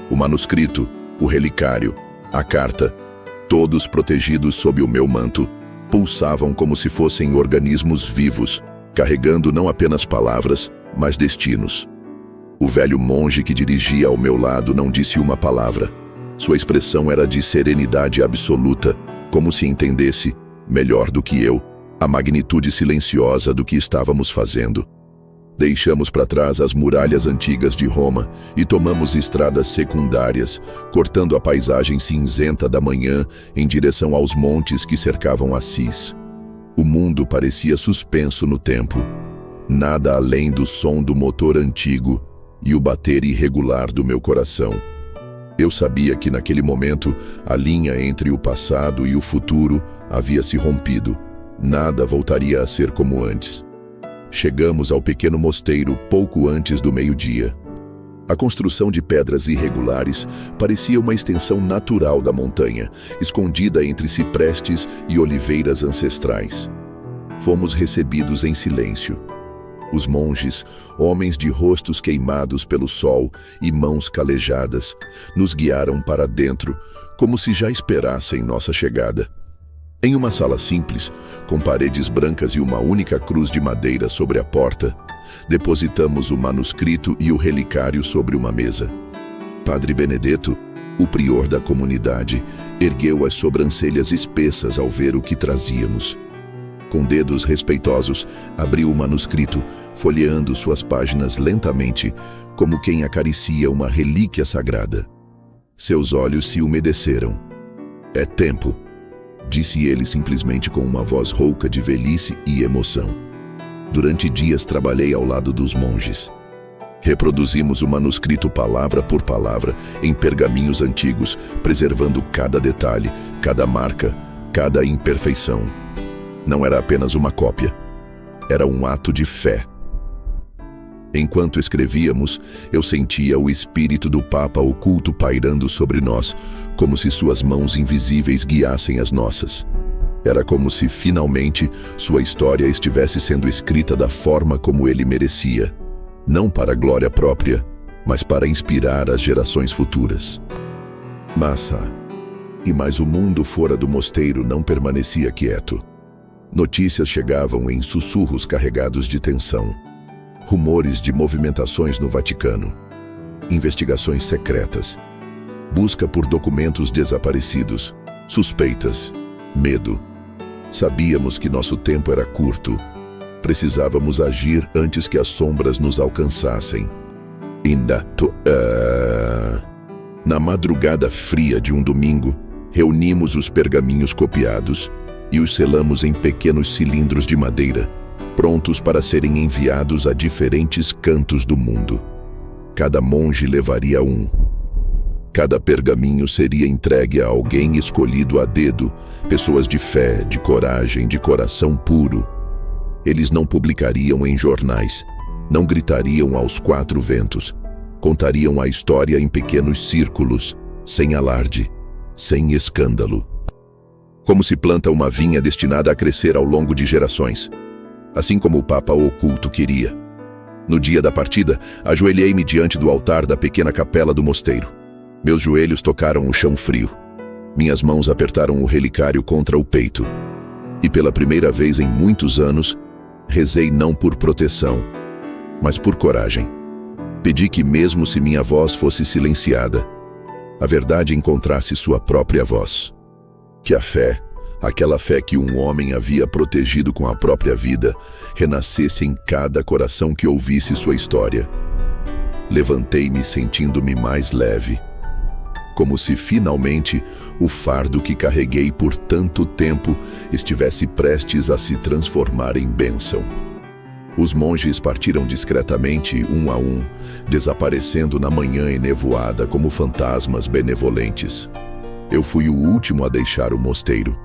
O manuscrito, o relicário, a carta, todos protegidos sob o meu manto, pulsavam como se fossem organismos vivos, carregando não apenas palavras, mas destinos. O velho monge que dirigia ao meu lado não disse uma palavra. Sua expressão era de serenidade absoluta, como se entendesse, melhor do que eu, a magnitude silenciosa do que estávamos fazendo. Deixamos para trás as muralhas antigas de Roma e tomamos estradas secundárias, cortando a paisagem cinzenta da manhã em direção aos montes que cercavam Assis. O mundo parecia suspenso no tempo, nada além do som do motor antigo e o bater irregular do meu coração. Eu sabia que naquele momento a linha entre o passado e o futuro havia se rompido. Nada voltaria a ser como antes. Chegamos ao pequeno mosteiro pouco antes do meio-dia. A construção de pedras irregulares parecia uma extensão natural da montanha, escondida entre ciprestes e oliveiras ancestrais. Fomos recebidos em silêncio. Os monges, homens de rostos queimados pelo sol e mãos calejadas, nos guiaram para dentro, como se já esperassem nossa chegada. Em uma sala simples, com paredes brancas e uma única cruz de madeira sobre a porta, depositamos o manuscrito e o relicário sobre uma mesa. Padre Benedetto, o prior da comunidade, ergueu as sobrancelhas espessas ao ver o que trazíamos. Com dedos respeitosos, abriu o manuscrito, folheando suas páginas lentamente, como quem acaricia uma relíquia sagrada. Seus olhos se umedeceram. "É tempo", disse ele simplesmente com uma voz rouca de velhice e emoção. Durante dias trabalhei ao lado dos monges. Reproduzimos o manuscrito palavra por palavra, em pergaminhos antigos, preservando cada detalhe, cada marca, cada imperfeição. Não era apenas uma cópia. Era um ato de fé. Enquanto escrevíamos, eu sentia o espírito do Papa oculto pairando sobre nós, como se suas mãos invisíveis guiassem as nossas. Era como se, finalmente, sua história estivesse sendo escrita da forma como ele merecia, não para a glória própria, mas para inspirar as gerações futuras. Mas o mundo fora do mosteiro não permanecia quieto. Notícias chegavam em sussurros carregados de tensão. Rumores de movimentações no Vaticano. Investigações secretas. Busca por documentos desaparecidos. Suspeitas. Medo. Sabíamos que nosso tempo era curto. Precisávamos agir antes que as sombras nos alcançassem. Na madrugada fria de um domingo, reunimos os pergaminhos copiados e os selamos em pequenos cilindros de madeira, prontos para serem enviados a diferentes cantos do mundo. Cada monge levaria um. Cada pergaminho seria entregue a alguém escolhido a dedo, pessoas de fé, de coragem, de coração puro. Eles não publicariam em jornais, não gritariam aos quatro ventos, contariam a história em pequenos círculos, sem alarde, sem escândalo. Como se planta uma vinha destinada a crescer ao longo de gerações, assim como o Papa Oculto queria. No dia da partida, ajoelhei-me diante do altar da pequena capela do mosteiro. Meus joelhos tocaram o chão frio. Minhas mãos apertaram o relicário contra o peito. E pela primeira vez em muitos anos, rezei não por proteção, mas por coragem. Pedi que, mesmo se minha voz fosse silenciada, a verdade encontrasse sua própria voz. Que a fé, aquela fé que um homem havia protegido com a própria vida, renascesse em cada coração que ouvisse sua história. Levantei-me sentindo-me mais leve, como se finalmente o fardo que carreguei por tanto tempo estivesse prestes a se transformar em bênção. Os monges partiram discretamente, um a um, desaparecendo na manhã enevoada como fantasmas benevolentes. Eu fui o último a deixar o mosteiro.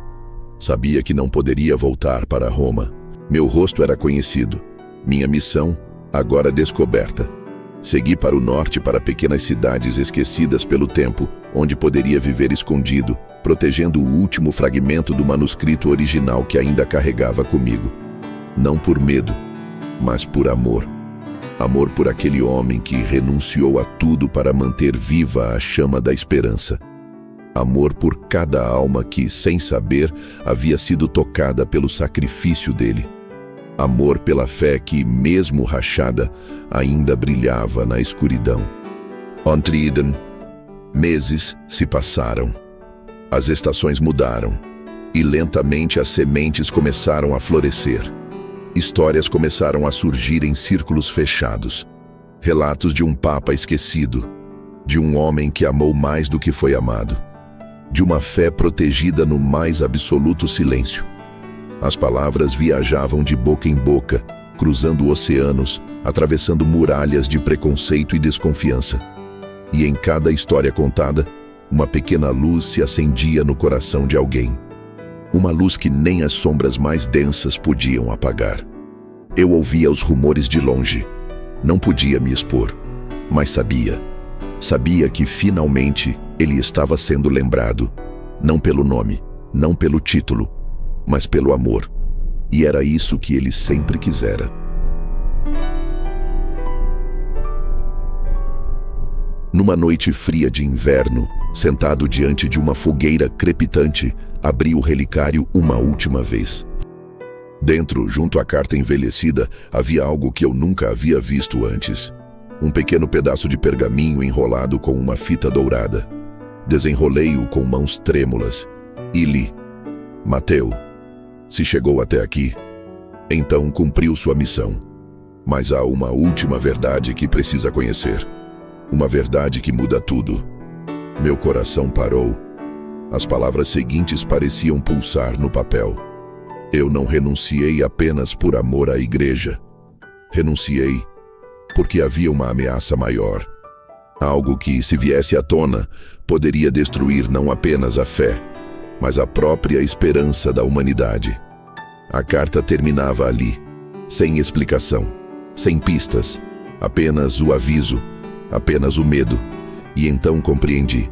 Sabia que não poderia voltar para Roma. Meu rosto era conhecido. Minha missão, agora descoberta. Segui para o norte, para pequenas cidades esquecidas pelo tempo, onde poderia viver escondido, protegendo o último fragmento do manuscrito original que ainda carregava comigo. Não por medo, mas por amor. Amor por aquele homem que renunciou a tudo para manter viva a chama da esperança. Amor por cada alma que, sem saber, havia sido tocada pelo sacrifício dele. Amor pela fé que, mesmo rachada, ainda brilhava na escuridão. Meses se passaram. As estações mudaram. E lentamente as sementes começaram a florescer. Histórias começaram a surgir em círculos fechados. Relatos de um papa esquecido. De um homem que amou mais do que foi amado. De uma fé protegida no mais absoluto silêncio. As palavras viajavam de boca em boca, cruzando oceanos, atravessando muralhas de preconceito e desconfiança. E em cada história contada, uma pequena luz se acendia no coração de alguém. Uma luz que nem as sombras mais densas podiam apagar. Eu ouvia os rumores de longe. Não podia me expor, mas sabia. Sabia que finalmente ele estava sendo lembrado, não pelo nome, não pelo título, mas pelo amor. E era isso que ele sempre quisera. Numa noite fria de inverno, sentado diante de uma fogueira crepitante, abri o relicário uma última vez. Dentro, junto à carta envelhecida, havia algo que eu nunca havia visto antes. Um pequeno pedaço de pergaminho enrolado com uma fita dourada. Desenrolei-o com mãos trêmulas e li: Mateu, se chegou até aqui, então cumpriu sua missão. Mas há uma última verdade que precisa conhecer. Uma verdade que muda tudo. Meu coração parou. As palavras seguintes pareciam pulsar no papel. Eu não renunciei apenas por amor à igreja. Renunciei porque havia uma ameaça maior. Algo que, se viesse à tona, poderia destruir não apenas a fé, mas a própria esperança da humanidade. A carta terminava ali, sem explicação, sem pistas, apenas o aviso, apenas o medo. E então compreendi.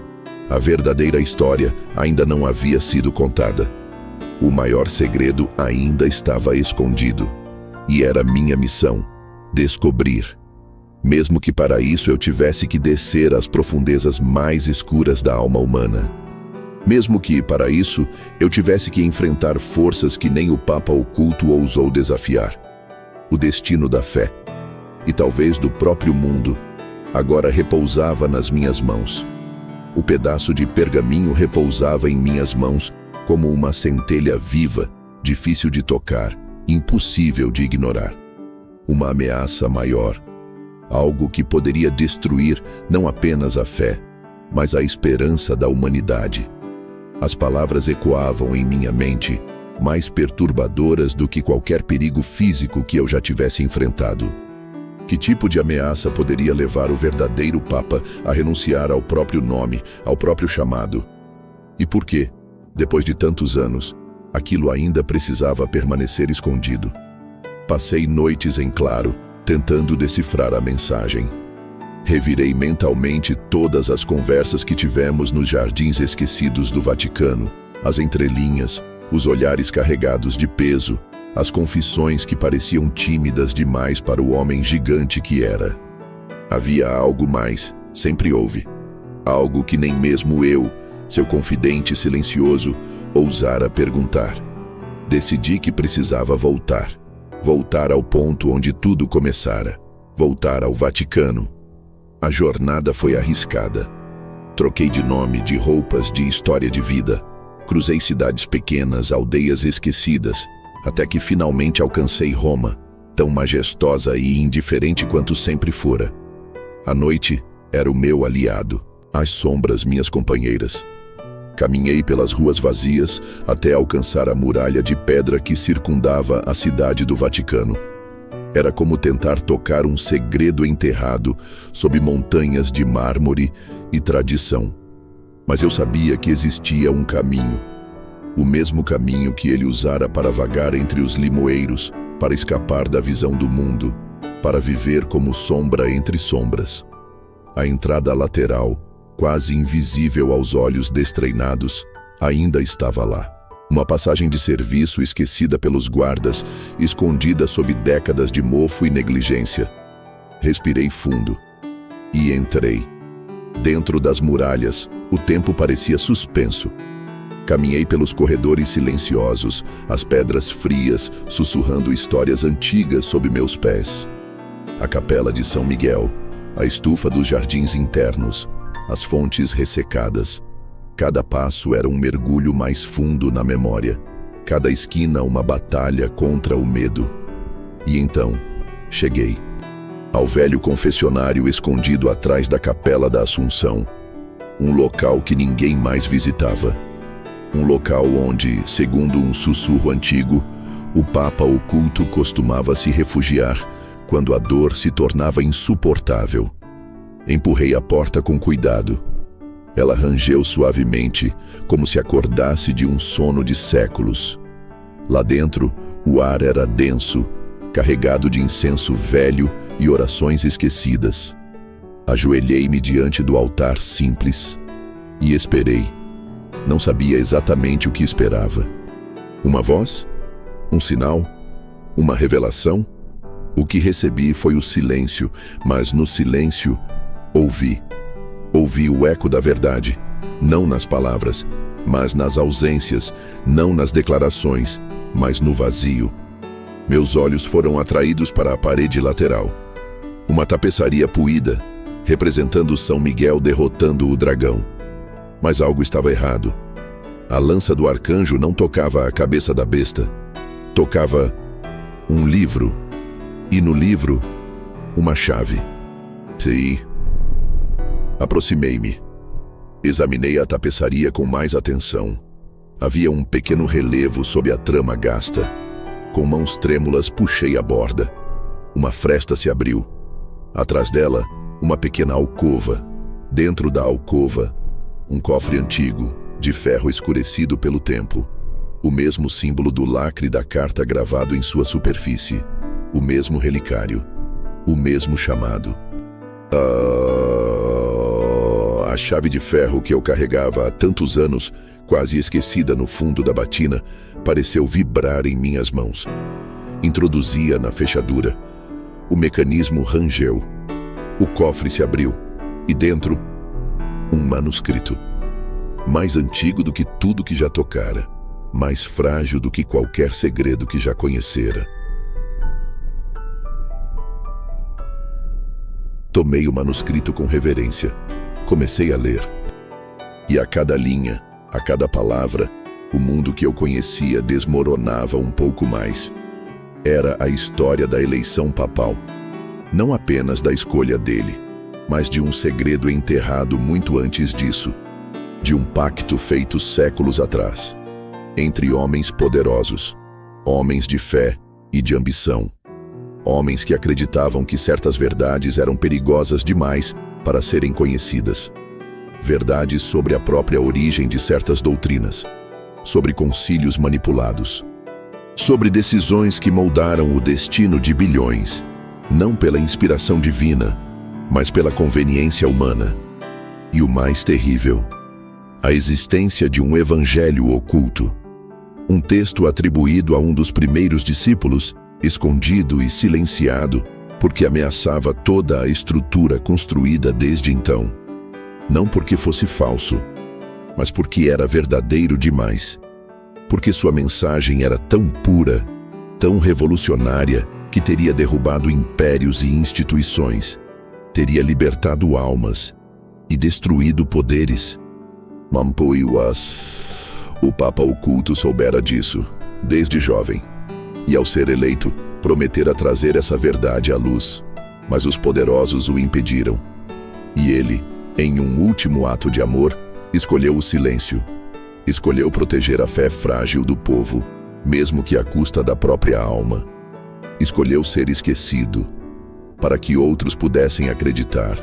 A verdadeira história ainda não havia sido contada. O maior segredo ainda estava escondido. E era minha missão: descobrir. Mesmo que para isso eu tivesse que descer às profundezas mais escuras da alma humana. Mesmo que, para isso, eu tivesse que enfrentar forças que nem o Papa Oculto ousou desafiar. O destino da fé, e talvez do próprio mundo, agora repousava nas minhas mãos. O pedaço de pergaminho repousava em minhas mãos como uma centelha viva, difícil de tocar, impossível de ignorar. Uma ameaça maior, algo que poderia destruir não apenas a fé, mas a esperança da humanidade. As palavras ecoavam em minha mente, mais perturbadoras do que qualquer perigo físico que eu já tivesse enfrentado. Que tipo de ameaça poderia levar o verdadeiro Papa a renunciar ao próprio nome, ao próprio chamado? E por que, depois de tantos anos, aquilo ainda precisava permanecer escondido? Passei noites em claro, tentando decifrar a mensagem. Revirei mentalmente todas as conversas que tivemos nos jardins esquecidos do Vaticano, as entrelinhas, os olhares carregados de peso, as confissões que pareciam tímidas demais para o homem gigante que era. Havia algo mais, sempre houve. Algo que nem mesmo eu, seu confidente silencioso, ousara perguntar. Decidi que precisava voltar. Voltar ao ponto onde tudo começara. Voltar ao Vaticano. A jornada foi arriscada. Troquei de nome, de roupas, de história de vida. Cruzei cidades pequenas, aldeias esquecidas, até que finalmente alcancei Roma, tão majestosa e indiferente quanto sempre fora. A noite era o meu aliado, as sombras minhas companheiras. Caminhei pelas ruas vazias até alcançar a muralha de pedra que circundava a cidade do Vaticano. Era como tentar tocar um segredo enterrado sob montanhas de mármore e tradição. Mas eu sabia que existia um caminho. O mesmo caminho que ele usara para vagar entre os limoeiros, para escapar da visão do mundo, para viver como sombra entre sombras. A entrada lateral, quase invisível aos olhos destreinados, ainda estava lá. Uma passagem de serviço esquecida pelos guardas, escondida sob décadas de mofo e negligência. Respirei fundo e entrei. Dentro das muralhas, o tempo parecia suspenso. Caminhei pelos corredores silenciosos, as pedras frias sussurrando histórias antigas sob meus pés. A capela de São Miguel, a estufa dos jardins internos, as fontes ressecadas. Cada passo era um mergulho mais fundo na memória. Cada esquina uma batalha contra o medo. E então, cheguei ao velho confessionário escondido atrás da Capela da Assunção. Um local que ninguém mais visitava. Um local onde, segundo um sussurro antigo, o Papa Oculto costumava se refugiar quando a dor se tornava insuportável. Empurrei a porta com cuidado. Ela rangeu suavemente, como se acordasse de um sono de séculos. Lá dentro, o ar era denso, carregado de incenso velho e orações esquecidas. Ajoelhei-me diante do altar simples e esperei. Não sabia exatamente o que esperava. Uma voz? Um sinal? Uma revelação? O que recebi foi o silêncio, mas no silêncio, ouvi. Ouvi o eco da verdade, não nas palavras, mas nas ausências, não nas declarações, mas no vazio. Meus olhos foram atraídos para a parede lateral. Uma tapeçaria puída, representando São Miguel derrotando o dragão. Mas algo estava errado. A lança do arcanjo não tocava a cabeça da besta. Tocava um livro. E no livro, uma chave. Sim. Aproximei-me. Examinei a tapeçaria com mais atenção. Havia um pequeno relevo sob a trama gasta. Com mãos trêmulas puxei a borda. Uma fresta se abriu. Atrás dela, uma pequena alcova. Dentro da alcova, um cofre antigo, de ferro escurecido pelo tempo. O mesmo símbolo do lacre da carta gravado em sua superfície. O mesmo relicário. O mesmo chamado. A chave de ferro que eu carregava há tantos anos quase esquecida no fundo da batina, pareceu vibrar em minhas mãos. Introduzi-a na fechadura. O mecanismo rangeu. O cofre se abriu. E dentro, um manuscrito. Mais antigo do que tudo que já tocara. Mais frágil do que qualquer segredo que já conhecera. Tomei o manuscrito com reverência. Comecei a ler. E a cada linha, a cada palavra, o mundo que eu conhecia desmoronava um pouco mais. Era a história da eleição papal. Não apenas da escolha dele, mas de um segredo enterrado muito antes disso. De um pacto feito séculos atrás. Entre homens poderosos, homens de fé e de ambição. Homens que acreditavam que certas verdades eram perigosas demais para serem conhecidas. Verdades sobre a própria origem de certas doutrinas, sobre concílios manipulados, sobre decisões que moldaram o destino de bilhões, não pela inspiração divina, mas pela conveniência humana. E o mais terrível, a existência de um evangelho oculto, um texto atribuído a um dos primeiros discípulos, escondido e silenciado, porque ameaçava toda a estrutura construída desde então. Não porque fosse falso, mas porque era verdadeiro demais. Porque sua mensagem era tão pura, tão revolucionária, que teria derrubado impérios e instituições, teria libertado almas e destruído poderes. Mampuiwas. O Papa Oculto soubera disso, desde jovem, e ao ser eleito, prometera trazer essa verdade à luz, mas os poderosos o impediram. E ele, em um último ato de amor, escolheu o silêncio. Escolheu proteger a fé frágil do povo, mesmo que à custa da própria alma. Escolheu ser esquecido, para que outros pudessem acreditar,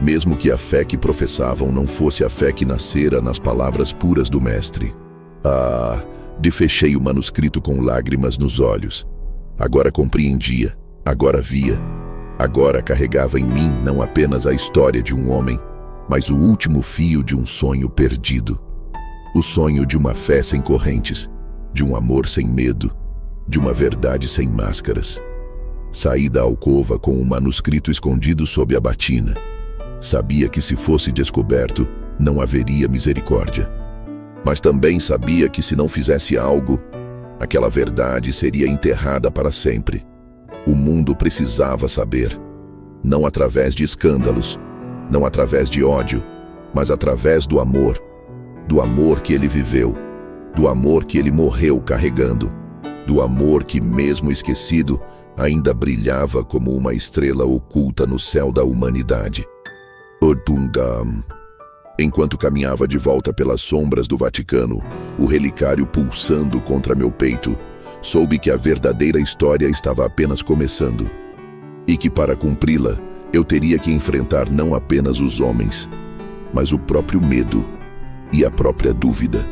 mesmo que a fé que professavam não fosse a fé que nascera nas palavras puras do Mestre. Fechei o manuscrito com lágrimas nos olhos. Agora compreendia, agora via, agora carregava em mim não apenas a história de um homem, mas o último fio de um sonho perdido. O sonho de uma fé sem correntes, de um amor sem medo, de uma verdade sem máscaras. Saí da alcova com um manuscrito escondido sob a batina. Sabia que se fosse descoberto, não haveria misericórdia. Mas também sabia que se não fizesse algo, aquela verdade seria enterrada para sempre. O mundo precisava saber, não através de escândalos, não através de ódio, mas através do amor que ele viveu, do amor que ele morreu carregando, do amor que, mesmo esquecido, ainda brilhava como uma estrela oculta no céu da humanidade. Odungam. Enquanto caminhava de volta pelas sombras do Vaticano, o relicário pulsando contra meu peito, soube que a verdadeira história estava apenas começando. E que para cumpri-la, eu teria que enfrentar não apenas os homens, mas o próprio medo e a própria dúvida.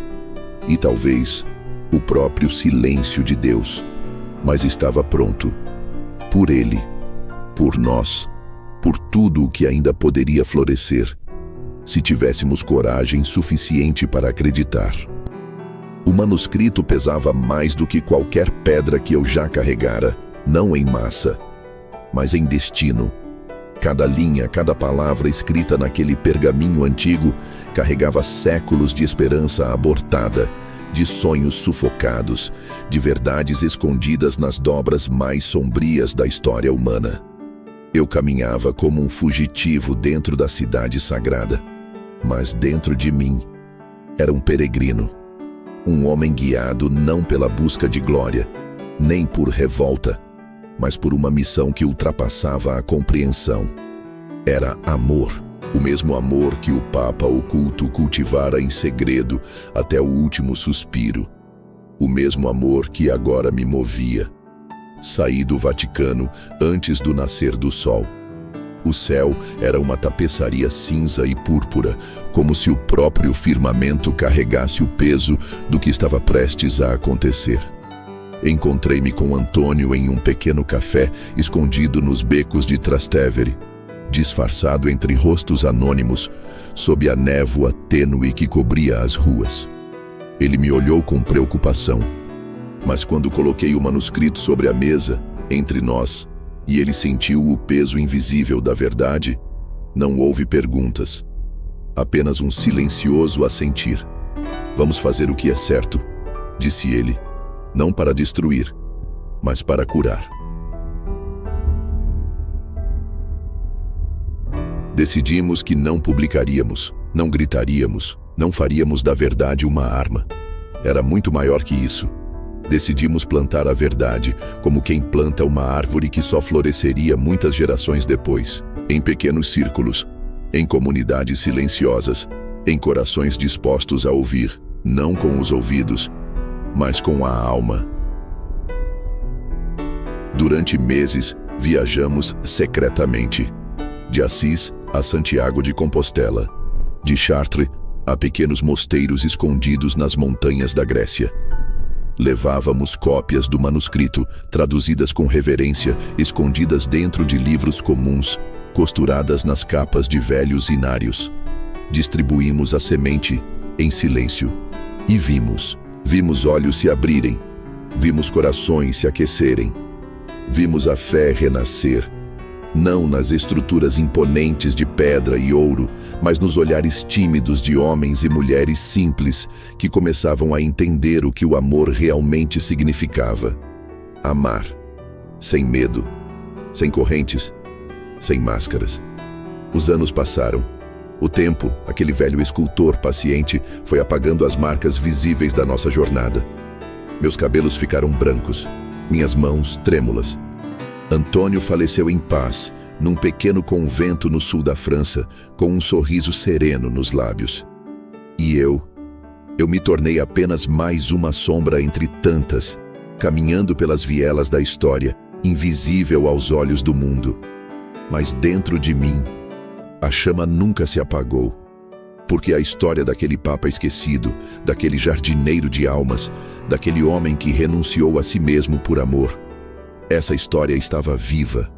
E talvez o próprio silêncio de Deus. Mas estava pronto. Por Ele, por nós, por tudo o que ainda poderia florescer, se tivéssemos coragem suficiente para acreditar. O manuscrito pesava mais do que qualquer pedra que eu já carregara, não em massa, mas em destino. Cada linha, cada palavra escrita naquele pergaminho antigo carregava séculos de esperança abortada, de sonhos sufocados, de verdades escondidas nas dobras mais sombrias da história humana. Eu caminhava como um fugitivo dentro da cidade sagrada, mas dentro de mim era um peregrino, um homem guiado não pela busca de glória, nem por revolta, mas por uma missão que ultrapassava a compreensão. Era amor, o mesmo amor que o Papa Oculto cultivara em segredo até o último suspiro, o mesmo amor que agora me movia. Saí do Vaticano antes do nascer do sol. O céu era uma tapeçaria cinza e púrpura, como se o próprio firmamento carregasse o peso do que estava prestes a acontecer. Encontrei-me com Antônio em um pequeno café escondido nos becos de Trastevere, disfarçado entre rostos anônimos, sob a névoa tênue que cobria as ruas. Ele me olhou com preocupação. Mas quando coloquei o manuscrito sobre a mesa, entre nós, e ele sentiu o peso invisível da verdade, não houve perguntas. Apenas um silencioso assentir. Vamos fazer o que é certo, disse ele, não para destruir, mas para curar. Decidimos que não publicaríamos, não gritaríamos, não faríamos da verdade uma arma. Era muito maior que isso. Decidimos plantar a verdade como quem planta uma árvore que só floresceria muitas gerações depois, em pequenos círculos, em comunidades silenciosas, em corações dispostos a ouvir, não com os ouvidos, mas com a alma. Durante meses, viajamos secretamente, de Assis a Santiago de Compostela, de Chartres a pequenos mosteiros escondidos nas montanhas da Grécia. Levávamos cópias do manuscrito, traduzidas com reverência, escondidas dentro de livros comuns, costuradas nas capas de velhos inários. Distribuímos a semente em silêncio. E vimos olhos se abrirem, vimos corações se aquecerem, vimos a fé renascer, não nas estruturas imponentes de pedra e ouro, mas nos olhares tímidos de homens e mulheres simples que começavam a entender o que o amor realmente significava. Amar, sem medo, sem correntes, sem máscaras. Os anos passaram. O tempo, aquele velho escultor paciente, foi apagando as marcas visíveis da nossa jornada. Meus cabelos ficaram brancos, minhas mãos trêmulas. Antônio faleceu em paz, num pequeno convento no sul da França, com um sorriso sereno nos lábios. E eu me tornei apenas mais uma sombra entre tantas, caminhando pelas vielas da história, invisível aos olhos do mundo. Mas dentro de mim, a chama nunca se apagou, porque a história daquele papa esquecido, daquele jardineiro de almas, daquele homem que renunciou a si mesmo por amor, essa história estava viva,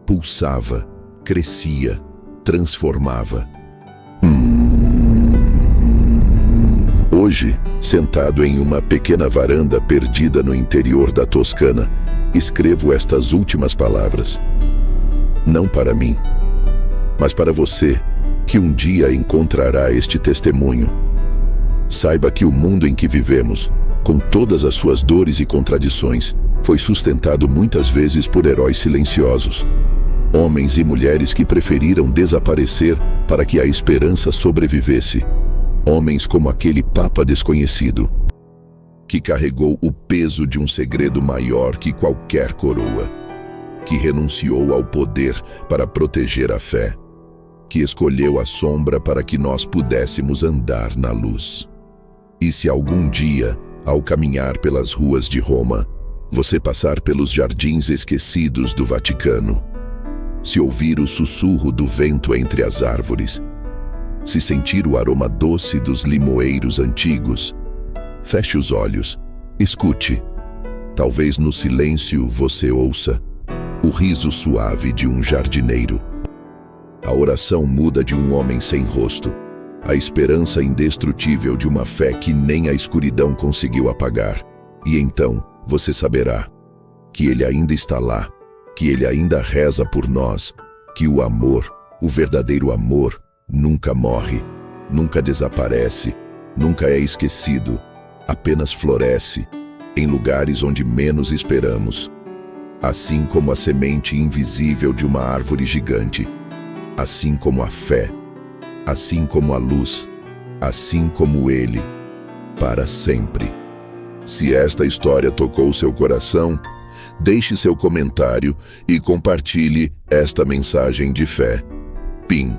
pulsava, crescia, transformava. Hoje, sentado em uma pequena varanda perdida no interior da Toscana, escrevo estas últimas palavras. Não para mim, mas para você, que um dia encontrará este testemunho. Saiba que o mundo em que vivemos, com todas as suas dores e contradições, foi sustentado muitas vezes por heróis silenciosos. Homens e mulheres que preferiram desaparecer para que a esperança sobrevivesse. Homens como aquele Papa desconhecido, que carregou o peso de um segredo maior que qualquer coroa, que renunciou ao poder para proteger a fé, que escolheu a sombra para que nós pudéssemos andar na luz. E se algum dia, ao caminhar pelas ruas de Roma, você passar pelos jardins esquecidos do Vaticano, se ouvir o sussurro do vento entre as árvores, se sentir o aroma doce dos limoeiros antigos, feche os olhos, escute. Talvez no silêncio você ouça o riso suave de um jardineiro, a oração muda de um homem sem rosto, a esperança indestrutível de uma fé que nem a escuridão conseguiu apagar. E então você saberá que Ele ainda está lá, que Ele ainda reza por nós, que o amor, o verdadeiro amor, nunca morre, nunca desaparece, nunca é esquecido, apenas floresce em lugares onde menos esperamos. Assim como a semente invisível de uma árvore gigante, assim como a fé, assim como a luz, assim como Ele, para sempre. Se esta história tocou seu coração, deixe seu comentário e compartilhe esta mensagem de fé. PIN.